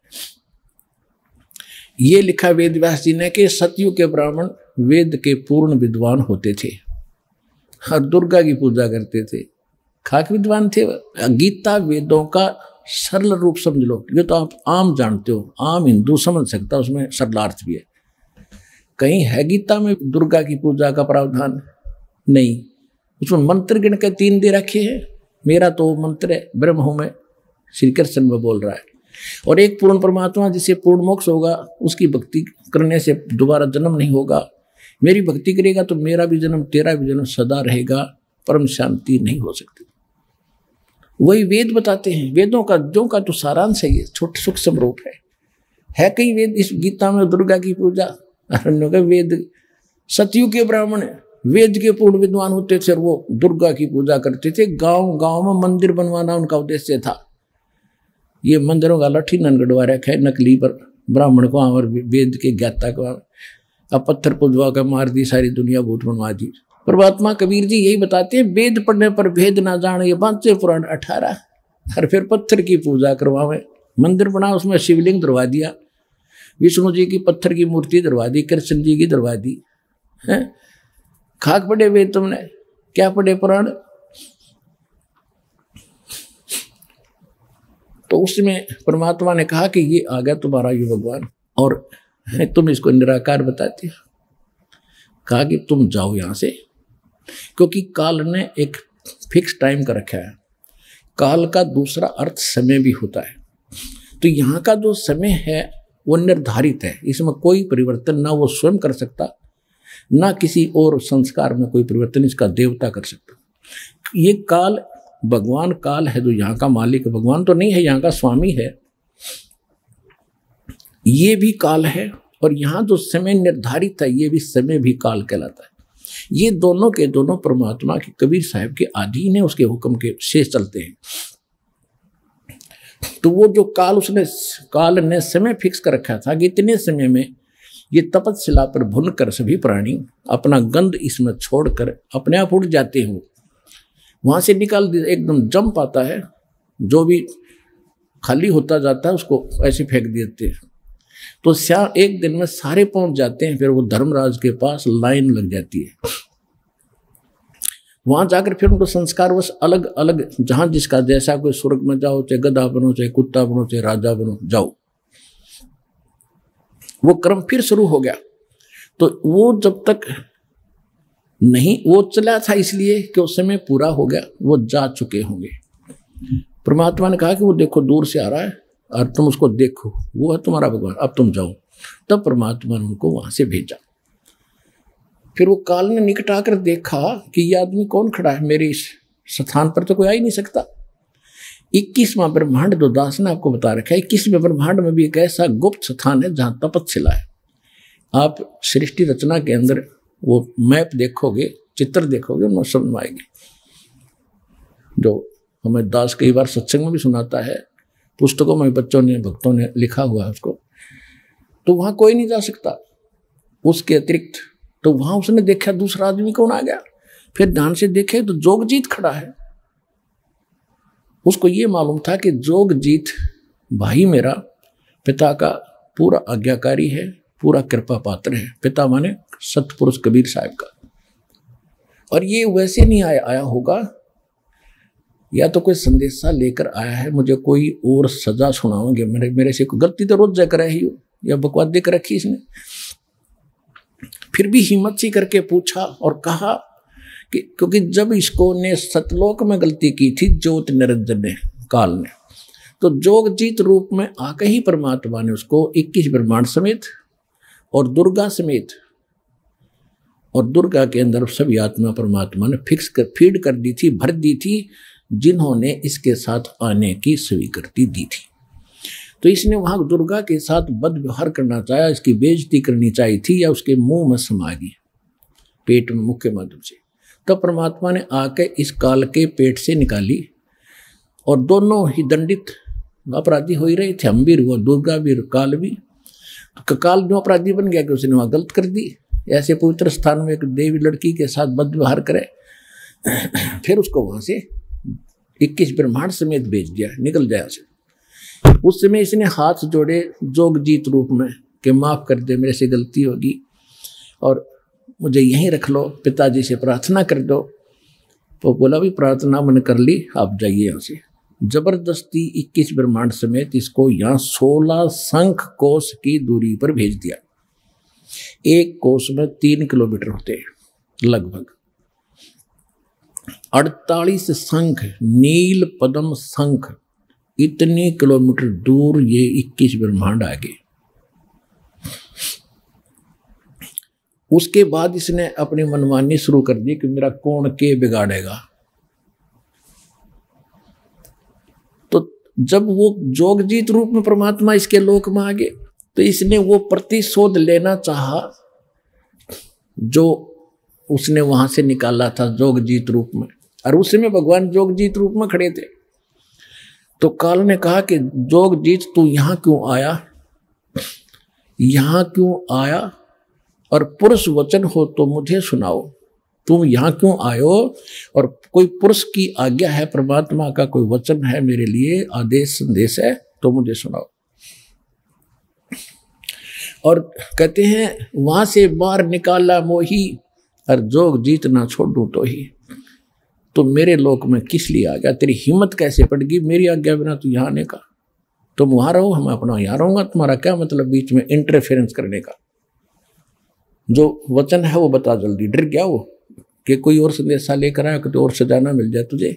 ये लिखा वेद व्यास जी ने कि सतयुग के ब्राह्मण वेद के पूर्ण विद्वान होते थे और दुर्गा की पूजा करते थे, खाक विद्वान थे। गीता वेदों का सरल रूप समझ लो, ये तो आप आम जानते हो, आम हिंदू समझ सकता, उसमें सरलार्थ भी है। कहीं है गीता में दुर्गा की पूजा का प्रावधान? नहीं। उसमें मंत्र गिन के 3 दे रखे हैं। मेरा तो मंत्र है, ब्रह्म हूं मैं, श्री कृष्ण में बोल रहा है। और एक पूर्ण परमात्मा जिसे पूर्ण मोक्ष होगा, उसकी भक्ति करने से दोबारा जन्म नहीं होगा। मेरी भक्ति करेगा तो मेरा भी जन्म, तेरा भी जन्म सदा रहेगा, परम शांति नहीं हो सकती। वही वेद बताते हैं। वेदों का जो का तो सारांश है, ये छोटे सूक्ष्म रूप है कई वेद इस गीता में दुर्गा की पूजा। वेद सतयुग के ब्राह्मण वेद के पूर्ण विद्वान होते थे और वो दुर्गा की पूजा करते थे। गांव गांव में मंदिर बनवाना उनका उद्देश्य था। ये मंदिरों का लठी ननगढ़वा रखा है नकली पर ब्राह्मण को, और वेद के ज्ञाता को अब पत्थर पुजवा कर मार दी, सारी दुनिया भूत बनवा दी। परमात्मा कबीर जी यही बताते हैं, वेद पढ़ने पर भेद ना जाने, ये 5 पुराण 18। और फिर पत्थर की पूजा करवावे, मंदिर बना, उसमें शिवलिंग दरवा दिया, विष्णु जी की पत्थर की मूर्ति दरवा दी, कृष्ण जी की दरवा दी। है खाक पढ़े वेद तुमने, क्या पढ़े पुराण? तो उसमें परमात्मा ने कहा कि ये आ गया तुम्हारा ये भगवान, और तुम इसको निराकार बताते हो। कहा कि तुम जाओ यहां से, क्योंकि काल ने एक फिक्स टाइम का रखा है। काल का दूसरा अर्थ समय भी होता है। तो यहाँ का जो समय है वो निर्धारित है, इसमें कोई परिवर्तन ना वो स्वयं कर सकता, ना किसी और संस्कार में कोई परिवर्तन इसका देवता कर सकता। ये काल भगवान काल है, जो यहाँ का मालिक भगवान तो नहीं है, यहाँ का स्वामी है। ये भी काल है, और यहाँ जो समय निर्धारित है ये भी समय भी काल कहलाता है। ये दोनों के दोनों परमात्मा के कबीर साहब के अधीन है, उसके हुक्म के से चलते हैं। तो वो जो काल ने समय फिक्स कर रखा था कि इतने समय में ये तपतशिला पर भुनकर सभी प्राणी अपना गंध इसमें छोड़कर अपने आप उड़ जाते हो, वहां से निकाल एकदम जंप आता है, जो भी खाली होता जाता है उसको ऐसे फेंक देते हैं। तो एक दिन में सारे पहुंच जाते हैं। फिर वो धर्मराज के पास लाइन लग जाती है। वहां जाकर फिर उनको संस्कार बस अलग अलग, जहां जिसका जैसा, कोई स्वर्ग में जाओ, चाहे गधा बनो, चाहे कुत्ता बनो, चाहे राजा बनो, जाओ। वो क्रम फिर शुरू हो गया। तो वो जब तक नहीं, वो चला था इसलिए कि उस समय पूरा हो गया, वो जा चुके होंगे। परमात्मा ने कहा कि वो देखो दूर से आ रहा है और तुम उसको देखो, वो है तुम्हारा भगवान, अब तुम जाओ। तब परमात्मा ने उनको वहां से भेजा। फिर वो काल ने निकट आकर देखा कि ये आदमी कौन खड़ा है, मेरे इस स्थान पर तो कोई आ ही नहीं सकता। 21वां ब्रह्मांड जो दास ने आपको बता रखा है, 21वें ब्रह्मांड में भी एक ऐसा गुप्त स्थान है जहां तपतशिला है। आप सृष्टि रचना के अंदर वो मैप देखोगे, चित्र देखोगे, उनमें समझ आएगी। जो हमें दास कई बार सत्संग में भी सुनाता है, पुस्तकों में बच्चों ने, भक्तों ने लिखा हुआ है उसको। तो वहां कोई नहीं जा सकता उसके अतिरिक्त। तो वहां उसने देखा दूसरा आदमी कौन आ गया। फिर ध्यान से देखे तो जोगजीत खड़ा है। उसको ये मालूम था कि जोगजीत भाई मेरा पिता का पूरा आज्ञाकारी है, पूरा कृपा पात्र है। पिता माने सतपुरुष कबीर साहब का। और ये वैसे नहीं आया होगा, या तो कोई संदेशा लेकर आया है, मुझे कोई और सजा सुनाओगे, मेरे से कोई गलती तो रोज जाकर ही हो, या बकवास देकर रखी इसने। फिर भी हिम्मत सी करके पूछा और कहा कि क्योंकि जब इसको ने सतलोक में गलती की थी ज्योत निरंजन ने, काल ने, तो जोगजीत रूप में आके ही परमात्मा ने उसको 21 ब्रह्मांड समेत और दुर्गा समेत, और दुर्गा के अंदर सभी आत्मा परमात्मा ने फीड कर दी थी, भर दी थी, जिन्होंने इसके साथ आने की स्वीकृति दी थी। तो इसने वहां दुर्गा के साथ बद व्यवहार करना चाहा, इसकी बेइज्जती करनी चाहिए थी, या उसके मुंह में समा गई पेट में मुख के माध्यम से। तब परमात्मा ने आके इस काल के पेट से निकाली, और दोनों ही दंडित अपराधी हो ही रहे थे, हम भी हुआ, दुर्गा भी, काल भी। तो काल जो अपराधी बन गया कि उसने वहां गलत कर दी। ऐसे पवित्र स्थान में एक देवी लड़की के साथ बद व्यवहार करे, फिर उसको वहां से 21 ब्रह्मांड समेत भेज दिया, निकल जाए से। उस समय इसने हाथ जोड़े जोगजीत रूप में कि माफ कर दे, मेरे से गलती होगी और मुझे यहीं रख लो, पिताजी से प्रार्थना कर दो। तो बोला भी प्रार्थना मैंने कर ली, आप जाइए यहाँ से। जबरदस्ती 21 ब्रह्मांड समेत इसको यहाँ 16 शंख कोस की दूरी पर भेज दिया। एक कोस में 3 किलोमीटर होते हैं लगभग। 48 शंख, नील पद्म शंख, इतने किलोमीटर दूर ये 21 ब्रह्मांड आगे। उसके बाद इसने अपनी मनमानी शुरू कर दी कि मेरा कौन के बिगाड़ेगा। तो जब वो जोगजीत रूप में परमात्मा इसके लोक में आ गए, तो इसने वो प्रतिशोध लेना चाहा जो उसने वहां से निकाला था जोगजीत रूप में। और उस समय भगवान जोगजीत रूप में खड़े थे। तो काल ने कहा कि जोगजीत तू यहां क्यों आया, यहां क्यों आया, और पुरुष वचन हो तो मुझे सुनाओ। तुम यहां क्यों आयो, और कोई पुरुष की आज्ञा है, परमात्मा का कोई वचन है मेरे लिए, आदेश संदेश है, तो मुझे सुनाओ। और कहते हैं वहां से बाहर निकाला मोही, और जोगजीत ना छोड़ू तो ही। तो मेरे लोक में किस लिए आ गया, तेरी हिम्मत कैसे पड़ गई मेरी आज्ञा बिना तू यहाँ आने का। तुम वहां रहो, हम अपना यहाँ रहूंगा, तुम्हारा क्या मतलब बीच में इंटरफेरेंस करने का। जो वचन है वो बता जल्दी। डर गया वो कि कोई और संदेशा लेकर आया, कोई और सजाना मिल जाए तुझे,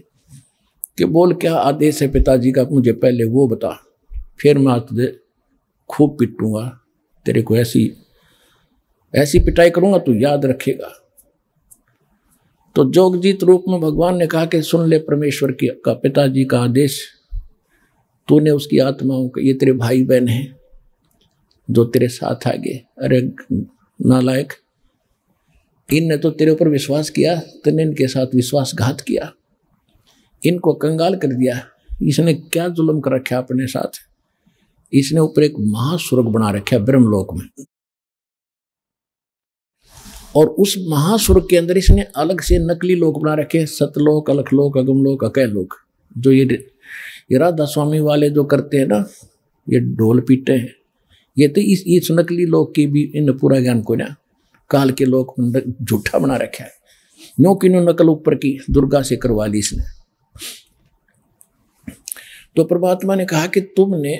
कि बोल क्या आदेश है पिताजी का, मुझे पहले वो बता, फिर मैं तुझे खूब पिटूंगा, तेरे को ऐसी पिटाई करूंगा तू याद रखेगा। तो जोगजीत रूप में भगवान ने कहा कि सुन ले परमेश्वर का, पिताजी का आदेश, तूने उसकी आत्माओं को, ये तेरे भाई बहन हैं जो तेरे साथ आ गए। अरे नालायक, इनने तो तेरे ऊपर विश्वास किया, तूने इनके साथ विश्वासघात किया, इनको कंगाल कर दिया। इसने क्या जुल्म कर रखा अपने साथ, इसने ऊपर एक महास्वर्ग बना रखा ब्रह्मलोक में, और उस महास्वर्ग के अंदर इसने अलग से नकली लोक बना रखे, सतलोक, अलखलोक, अगमलोक, अकैलोक। जो ये राधा स्वामी वाले जो करते हैं ना, ये ढोल पीटे हैं, ये तो इस नकली लोक की भी इन पूरा ज्ञान को ना काल के लोक झूठा बना रखा है। नो कि नो नकल ऊपर की दुर्गा से करवा ली इसने। तो परमात्मा ने कहा कि तुमने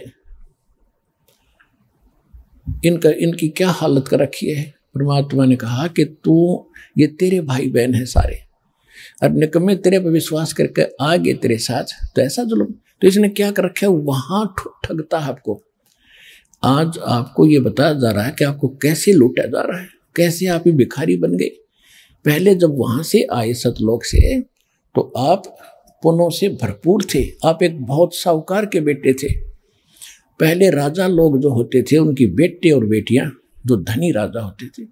इनकी क्या हालत कर रखी है। परमात्मा ने कहा कि ये तेरे भाई बहन है सारे, और निकम्मे तेरे पर विश्वास करके आ गए तेरे साथ, तो ऐसा जुल्म। तो इसने क्या कर रखा है, वहां ठगता है आपको। आज आपको ये बताया जा रहा है कि आपको कैसे लूटा जा रहा है, कैसे आप ही भिखारी बन गए। पहले जब वहां से आए सतलोक से, तो आप पुण्यों से भरपूर थे, आप एक बहुत साहूकार के बेटे थे। पहले राजा लोग जो होते थे, उनकी बेटे और बेटियां जो धनी राजा होते थे,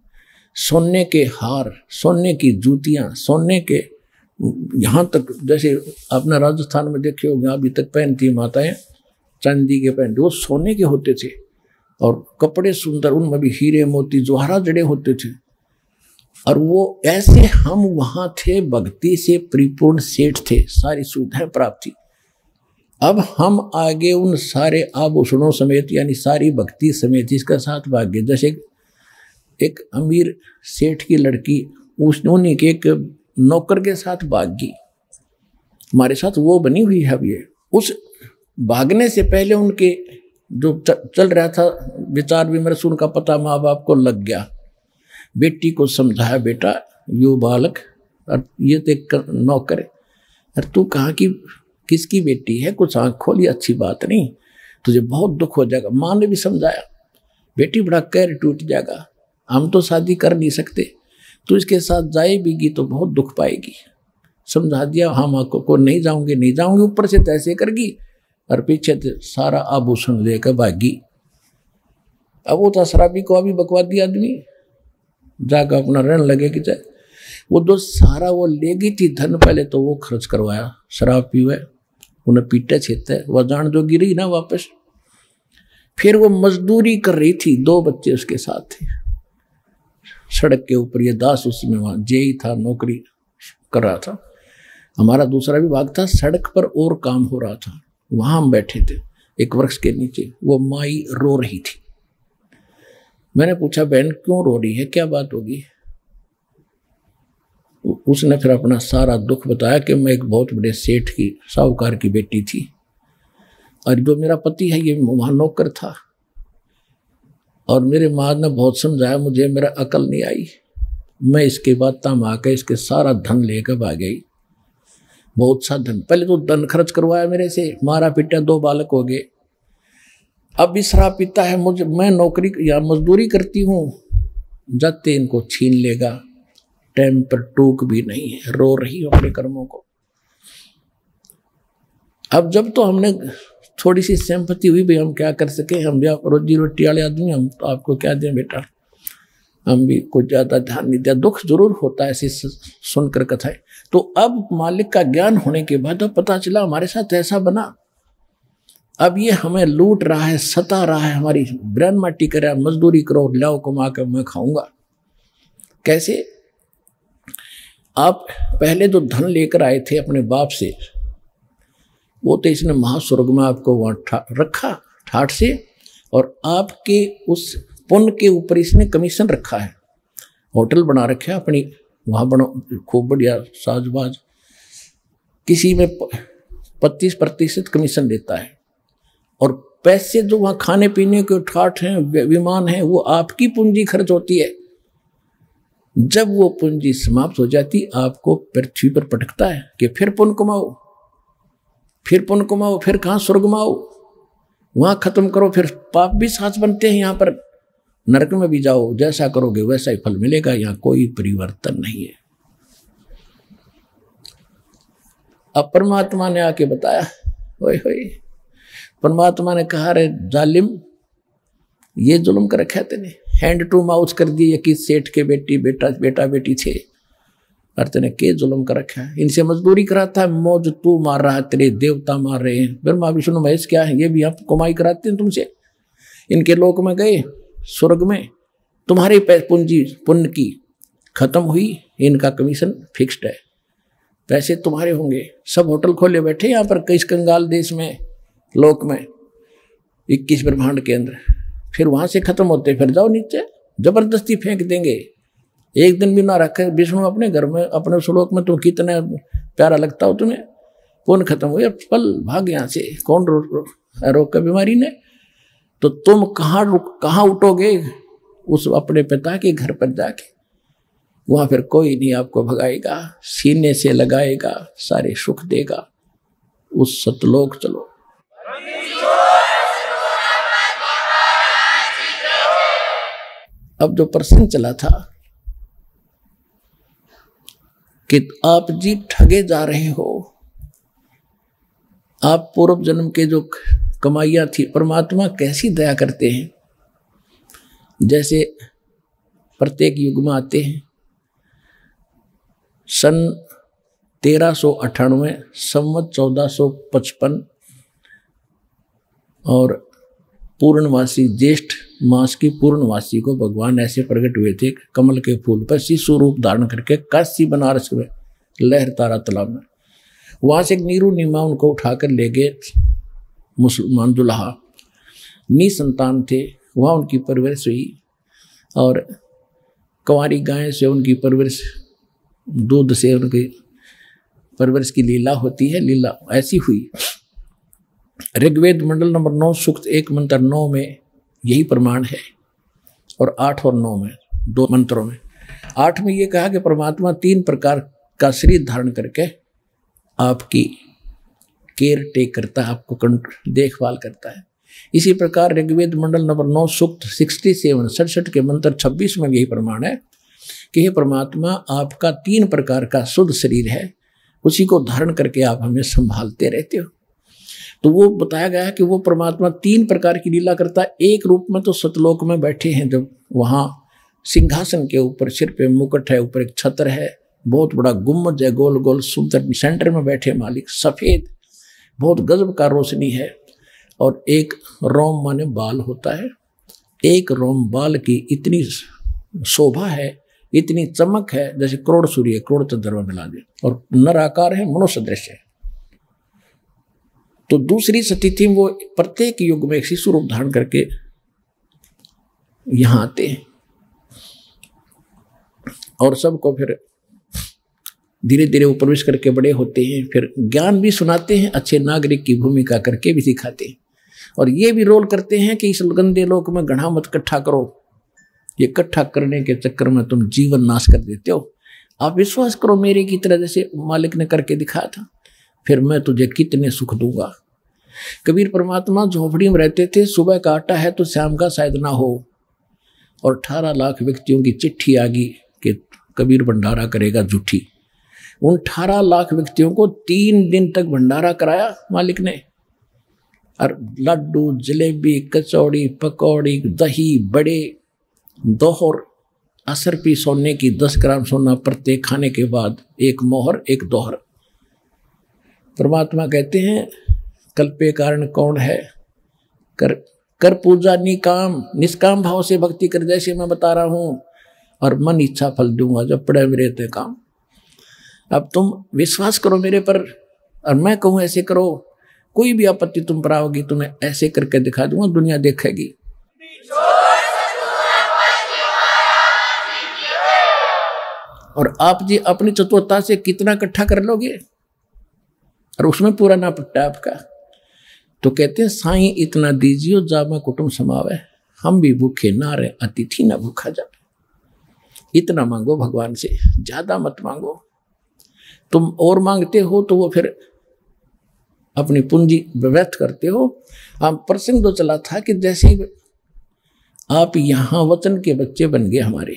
सोने के हार, सोने की जूतियां, सोने के यहाँ तक, जैसे अपना राजस्थान में देखे होंगे अभी तक पहनती माताएं चांदी के पहनते, वो सोने के होते थे, और कपड़े सुंदर, उनमें भी हीरे मोती जवाहरात जड़े होते थे। और वो ऐसे हम वहां थे, भक्ति से परिपूर्ण सेठ थे, सारी सुविधाएं प्राप्त थी। अब हम आगे उन सारे आभूषणों समेत, यानी सारी भक्ति समेत इसका साथ भाग गए। जैसे एक अमीर सेठ की लड़की उन्हीं के एक नौकर के साथ भाग गई, हमारे साथ वो बनी हुई है। अब ये उस भागने से पहले उनके जो चल रहा था विचार विमर्श, उनका पता माँ बाप को लग गया। बेटी को समझाया, बेटा यो बालक और ये तो एक नौकर है, अरे तू कहाँ की किसकी बेटी है, कुछ आँख खोली, अच्छी बात नहीं, तुझे बहुत दुख हो जाएगा। माँ ने भी समझाया, बेटी बड़ा कैर टूट जाएगा, हम तो शादी कर नहीं सकते, तू इसके साथ जाएगी तो बहुत दुख पाएगी। समझा दिया, हम को नहीं जाऊंगे, नहीं जाऊंगे, ऊपर से तैसे करगी और पीछे से सारा आभूषण लेकर भागी। अब वो था शराबी को, अभी बकवादी आदमी जाकर अपना रहने लगे कि चाहे वो जो सारा वो ले गई थी धन, पहले तो वो खर्च करवाया, शराब पीवे, उन्हें पीटे छेते, वह जान जो गिरी ना वापस। फिर वो मजदूरी कर रही थी, 2 बच्चे उसके साथ थे, सड़क के ऊपर। ये दास उसमें वहाँ जेई था, नौकरी कर रहा था। हमारा दूसरा विभाग था, सड़क पर और काम हो रहा था, वहाँ हम बैठे थे एक वृक्ष के नीचे। वो माई रो रही थी। मैंने पूछा, बहन क्यों रो रही है, क्या बात होगी? उसने फिर अपना सारा दुख बताया कि मैं एक बहुत बड़े सेठ की, साहूकार की बेटी थी, और जो मेरा पति है ये वहाँ नौकर था, और मेरे माँ ने बहुत समझाया मुझे, मेरा अकल नहीं आई, मैं इसके बाद तम आकर इसके सारा धन लेकर भाग गई। बहुत सा धन, पहले तो धन खर्च करवाया मेरे से, मारा पीटा, 2 बालक हो गए। अब इस शराब पीता है मुझे, मैं नौकरी या मजदूरी करती हूँ, जाते इनको छीन लेगा। टाइम पर टूक भी नहीं है, रो रही हो अपने कर्मों को। अब जब तो हमने थोड़ी सी सिंपैथी हुई, भाई हम क्या कर सके, हम भी रोजी रोटी वाले आदमी, हम तो आपको क्या दें बेटा, हम भी कुछ ज़्यादा ध्यान नहीं दिया। दुख जरूर होता है ऐसी सुनकर कथाएं। तो अब मालिक का ज्ञान होने के बाद अब पता चला हमारे साथ ऐसा बना। अब ये हमें लूट रहा है, सता रहा है, हमारी ब्रेन माटी कर रहा है, मजदूरी करो, लाओ कमा कर मैं खाऊंगा। कैसे? आप पहले जो धन लेकर आए थे अपने बाप से, वो तो इसने महास्वर्ग में आपको वहाँ रखा ठाठ से, और आपके उस पुण्य के ऊपर इसने कमीशन रखा है। होटल बना रखे है अपनी, वहाँ बनो खूब बढ़िया साजबाज, किसी में 25% कमीशन देता है, और पैसे जो वहाँ खाने पीने के ठाठ हैं, विमान हैं, वो आपकी पूंजी खर्च होती है। जब वो पूंजी समाप्त हो जाती, आपको पृथ्वी पर पटकता है कि फिर पुण्य कमाओ, फिर पुण्य कमाओ, फिर कहाँ स्वर्ग में आओ, वहाँ खत्म करो, फिर पाप भी साथ बनते हैं, यहाँ पर नरक में भी जाओ, जैसा करोगे वैसा ही फल मिलेगा, यहाँ कोई परिवर्तन नहीं है। अब परमात्मा ने आके बताया, ओए होए, परमात्मा ने कहा, रे जालिम, ये जुल्म कर रखा है तेने, हैंड टू माउथ कर दिए कि सेठ के बेटा बेटी थे, और तेने के जुल्म कर रखा है, इनसे मजदूरी कराता है, मौज तू मार रहा है, तेरे देवता मार रहे हैं, ब्रह्मा विष्णु महेश क्या है, ये भी आप कमाई कराते हैं तुमसे। इनके लोक में गए, स्वर्ग में तुम्हारे पूंजी पुण्य की खत्म हुई, इनका कमीशन फिक्स्ड है, पैसे तुम्हारे होंगे। सब होटल खोले बैठे यहाँ पर कई कंगाल देश में, लोक में, 21 ब्रह्मांड के अंदर। फिर वहां से खत्म होते फिर जाओ नीचे, जबरदस्ती फेंक देंगे। एक दिन भी ना रखे विष्णु अपने घर में, अपने श्लोक में, तुम कितना प्यारा लगता हो तुम्हें, पुण्य खत्म हुए, पल भाग यहाँ से, कौन रोग का बीमारी ने। तो तुम कहाँ उठोगे? उस अपने पिता के घर पर जाके, वहां फिर कोई नहीं आपको भगाएगा, सीने से लगाएगा, सारे सुख देगा। उस सतलोक चलो। अब जो प्रश्न चला था कि आप जी ठगे जा रहे हो, आप पूर्व जन्म के जो कमाइयां थी, परमात्मा कैसी दया करते हैं, जैसे प्रत्येक युग में आते हैं। सन 1398 संवत 1455 और पूर्णवासी ज्येष्ठ मास की पूर्णवासी को भगवान ऐसे प्रकट हुए थे, कमल के फूल पर शिशु रूप धारण करके काशी बनारस में लहर तारा तालाब में। वहां से एक नीरू नीमा उनको उठाकर ले गए मुसलमान दुल्हा, निसंतान थे, वहाँ उनकी परवरिश हुई और कुंवारी गाय से उनकी परवरिश, दूध से उनकी परवरिश की लीला होती है, लीला ऐसी हुई। ऋग्वेद मंडल नंबर 9 सूक्त 1 मंत्र 9 में यही प्रमाण है, और 8 और 9 में, 2 मंत्रों में। 8 में ये कहा कि परमात्मा 3 प्रकार का शरीर धारण करके आपकी केयर टेक करता है, आपको देखभाल करता है। इसी प्रकार ऋग्वेद मंडल नंबर 9 सूक्त 67 के मंत्र 26 में यही प्रमाण है कि हे परमात्मा, आपका 3 प्रकार का शुद्ध शरीर है, उसी को धारण करके आप हमें संभालते रहते हो। तो वो बताया गया है कि वो परमात्मा 3 प्रकार की लीला करता है। एक रूप में तो सतलोक में बैठे हैं, जब वहाँ सिंहासन के ऊपर सिर पे मुकुट है, ऊपर एक छत्र है, बहुत बड़ा गुम्बद है, गोल गोल सुंदर, सेंटर में बैठे मालिक, सफेद, बहुत गजब का रोशनी है, और एक रोम माने बाल होता है, एक रोम बाल की इतनी शोभा है, इतनी चमक है, जैसे करोड़ सूर्य करोड़ चंद्रमा मिला दे, और नर आकार है, मनुष्य दृश्य है। तो दूसरी सती थी, वो प्रत्येक युग में एक शिशु रूप धारण करके यहां आते हैं और सबको फिर धीरे धीरे वो प्रवेश करके बड़े होते हैं, फिर ज्ञान भी सुनाते हैं, अच्छे नागरिक की भूमिका करके भी सिखाते हैं, और ये भी रोल करते हैं कि इस गंदे लोक में गढ़ा मत इकट्ठा करो, ये इकट्ठा करने के चक्कर में तुम जीवन नाश कर देते हो। आप विश्वास करो मेरे की तरह, जैसे मालिक ने करके दिखाया था, फिर मैं तुझे कितने सुख दूंगा। कबीर परमात्मा झोपड़ी में रहते थे, सुबह का आटा है तो शाम का शायद ना हो, और 18 लाख व्यक्तियों की चिट्ठी आ गई कि कबीर भंडारा करेगा झूठी। उन 18 लाख व्यक्तियों को 3 दिन तक भंडारा कराया मालिक ने, और लड्डू, जलेबी, कचौड़ी, पकौड़ी, दही, बड़े, दोहर, असरपी सोने की 10 ग्राम सोना प्रत्येक खाने के बाद, एक मोहर एक दोहर। परमात्मा कहते हैं कल्पे कारण कौन है, कर पूजा निकाम, निष्काम भाव से भक्ति कर, जैसे मैं बता रहा हूं, और मन इच्छा फल दूंगा जब पड़े मेरे ते काम। अब तुम विश्वास करो मेरे पर, और मैं कहूं ऐसे करो, कोई भी आपत्ति तुम पर आओगी, तुम्हें ऐसे करके दिखा दूंगा, दुनिया देखेगी। और आप जी अपनी चतुरता से कितना इकट्ठा कर लोगे, और उसमें पूरा ना पट्टा आपका, तो कहते हैं साईं इतना दीजियो जामा कुटुंब समावे, हम भी भूखे ना रहे, अतिथि ना भूखा जावे। इतना मांगो भगवान से, ज्यादा मत मांगो। तुम और मांगते हो तो वो फिर अपनी पूंजी व्यर्थ करते हो। आप प्रसंग तो चला था कि जैसे आप यहां वचन के बच्चे बन गए हमारे,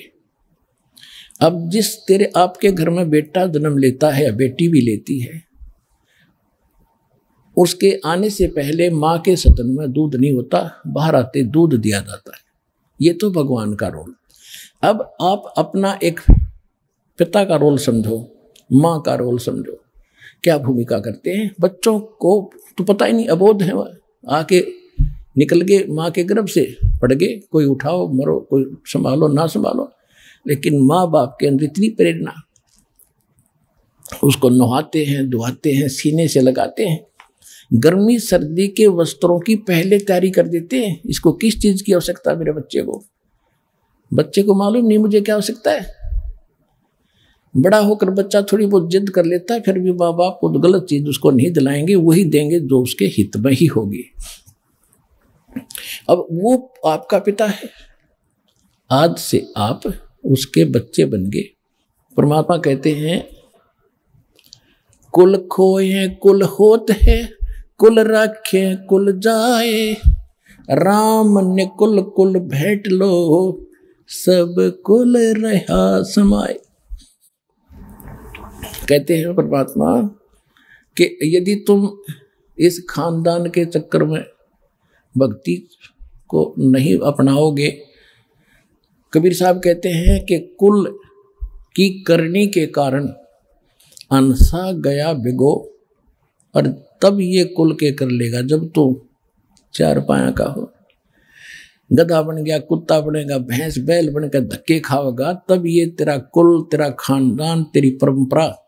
अब जिस तेरे आपके घर में बेटा जन्म लेता है या बेटी भी लेती है, उसके आने से पहले माँ के सतन में दूध नहीं होता, बाहर आते दूध दिया जाता है। ये तो भगवान का रोल। अब आप अपना एक पिता का रोल समझो, माँ का रोल समझो, क्या भूमिका करते हैं। बच्चों को तो पता ही नहीं, अबोध है, आके निकल गए माँ के गर्भ से, पड़ गए, कोई उठाओ मरो, कोई संभालो ना संभालो, लेकिन माँ बाप के अंदर इतनी प्रेरणा, उसको नहाते हैं, धुआते हैं, सीने से लगाते हैं, गर्मी सर्दी के वस्त्रों की पहले तैयारी कर देते हैं। इसको किस चीज की आवश्यकता है मेरे बच्चे को मालूम नहीं मुझे क्या आवश्यकता है। बड़ा होकर बच्चा थोड़ी बहुत जिद कर लेता है, फिर भी माँ बाप को गलत चीज उसको नहीं दिलाएंगे, वही देंगे जो उसके हित में ही होगी। अब वो आपका पिता है, आज से आप उसके बच्चे बन गए। परमात्मा कहते हैं कुल खोए कुल होत है, कुल रखे कुल जाए, राम ने कुल कुल भेंट लो, सब कुल रहा समाए। कहते हैं परमात्मा कि यदि तुम इस खानदान के चक्कर में भक्ति को नहीं अपनाओगे, कबीर साहब कहते हैं कि कुल की करनी के कारण अनसा गया बिगो, और तब ये कुल के कर लेगा जब तू चार पाया का हो। गधा बन गया, कुत्ता बनेगा, भैंस बैल बनकर धक्के खाओगा, तब ये तेरा कुल, तेरा खानदान, तेरी परंपरा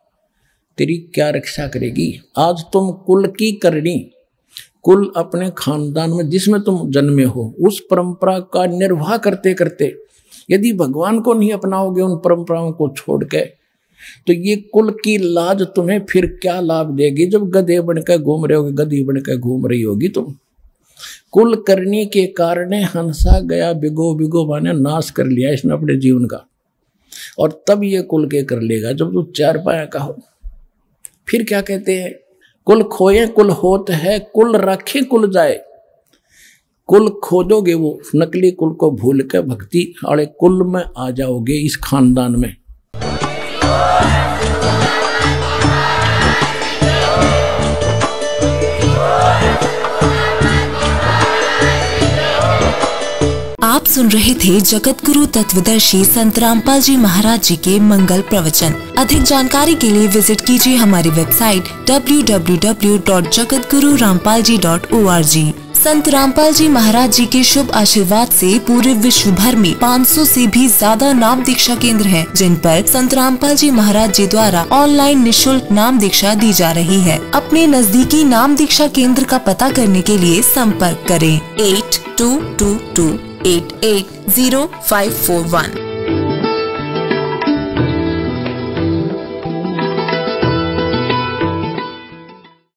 तेरी क्या रक्षा करेगी। आज तुम कुल की करनी, कुल अपने खानदान में जिसमें तुम जन्मे हो, उस परंपरा का निर्वाह करते करते यदि भगवान को नहीं अपनाओगे, उन परंपराओं को छोड़ के, तो ये कुल की लाज तुम्हें फिर क्या लाभ देगी जब गधे बनकर घूम रहे होगे, गधी बनकर घूम रही होगी तुम। कुल करने के कारण हंसा गया बिगो, बिगो माने नाश कर लिया इसने अपने जीवन का, और तब ये कुल के कर लेगा जब तू चार पाया का हो। फिर क्या कहते हैं, कुल खोए कुल होत है, कुल रखे कुल जाए। कुल खोदोगे वो नकली कुल को भूल के भक्ति वाले कुल में आ जाओगे, इस खानदान में। आप सुन रहे थे जगत गुरु तत्वदर्शी संत रामपाल जी महाराज जी के मंगल प्रवचन। अधिक जानकारी के लिए विजिट कीजिए हमारी वेबसाइट www.jagatgururampalji.org। संत रामपाल जी महाराज जी के शुभ आशीर्वाद से पूरे विश्व भर में 500 से भी ज्यादा नाम दीक्षा केंद्र हैं, जिन पर संत रामपाल जी महाराज जी द्वारा ऑनलाइन निशुल्क नाम दीक्षा दी जा रही है। अपने नजदीकी नाम दीक्षा केंद्र का पता करने के लिए संपर्क करें 8222880541।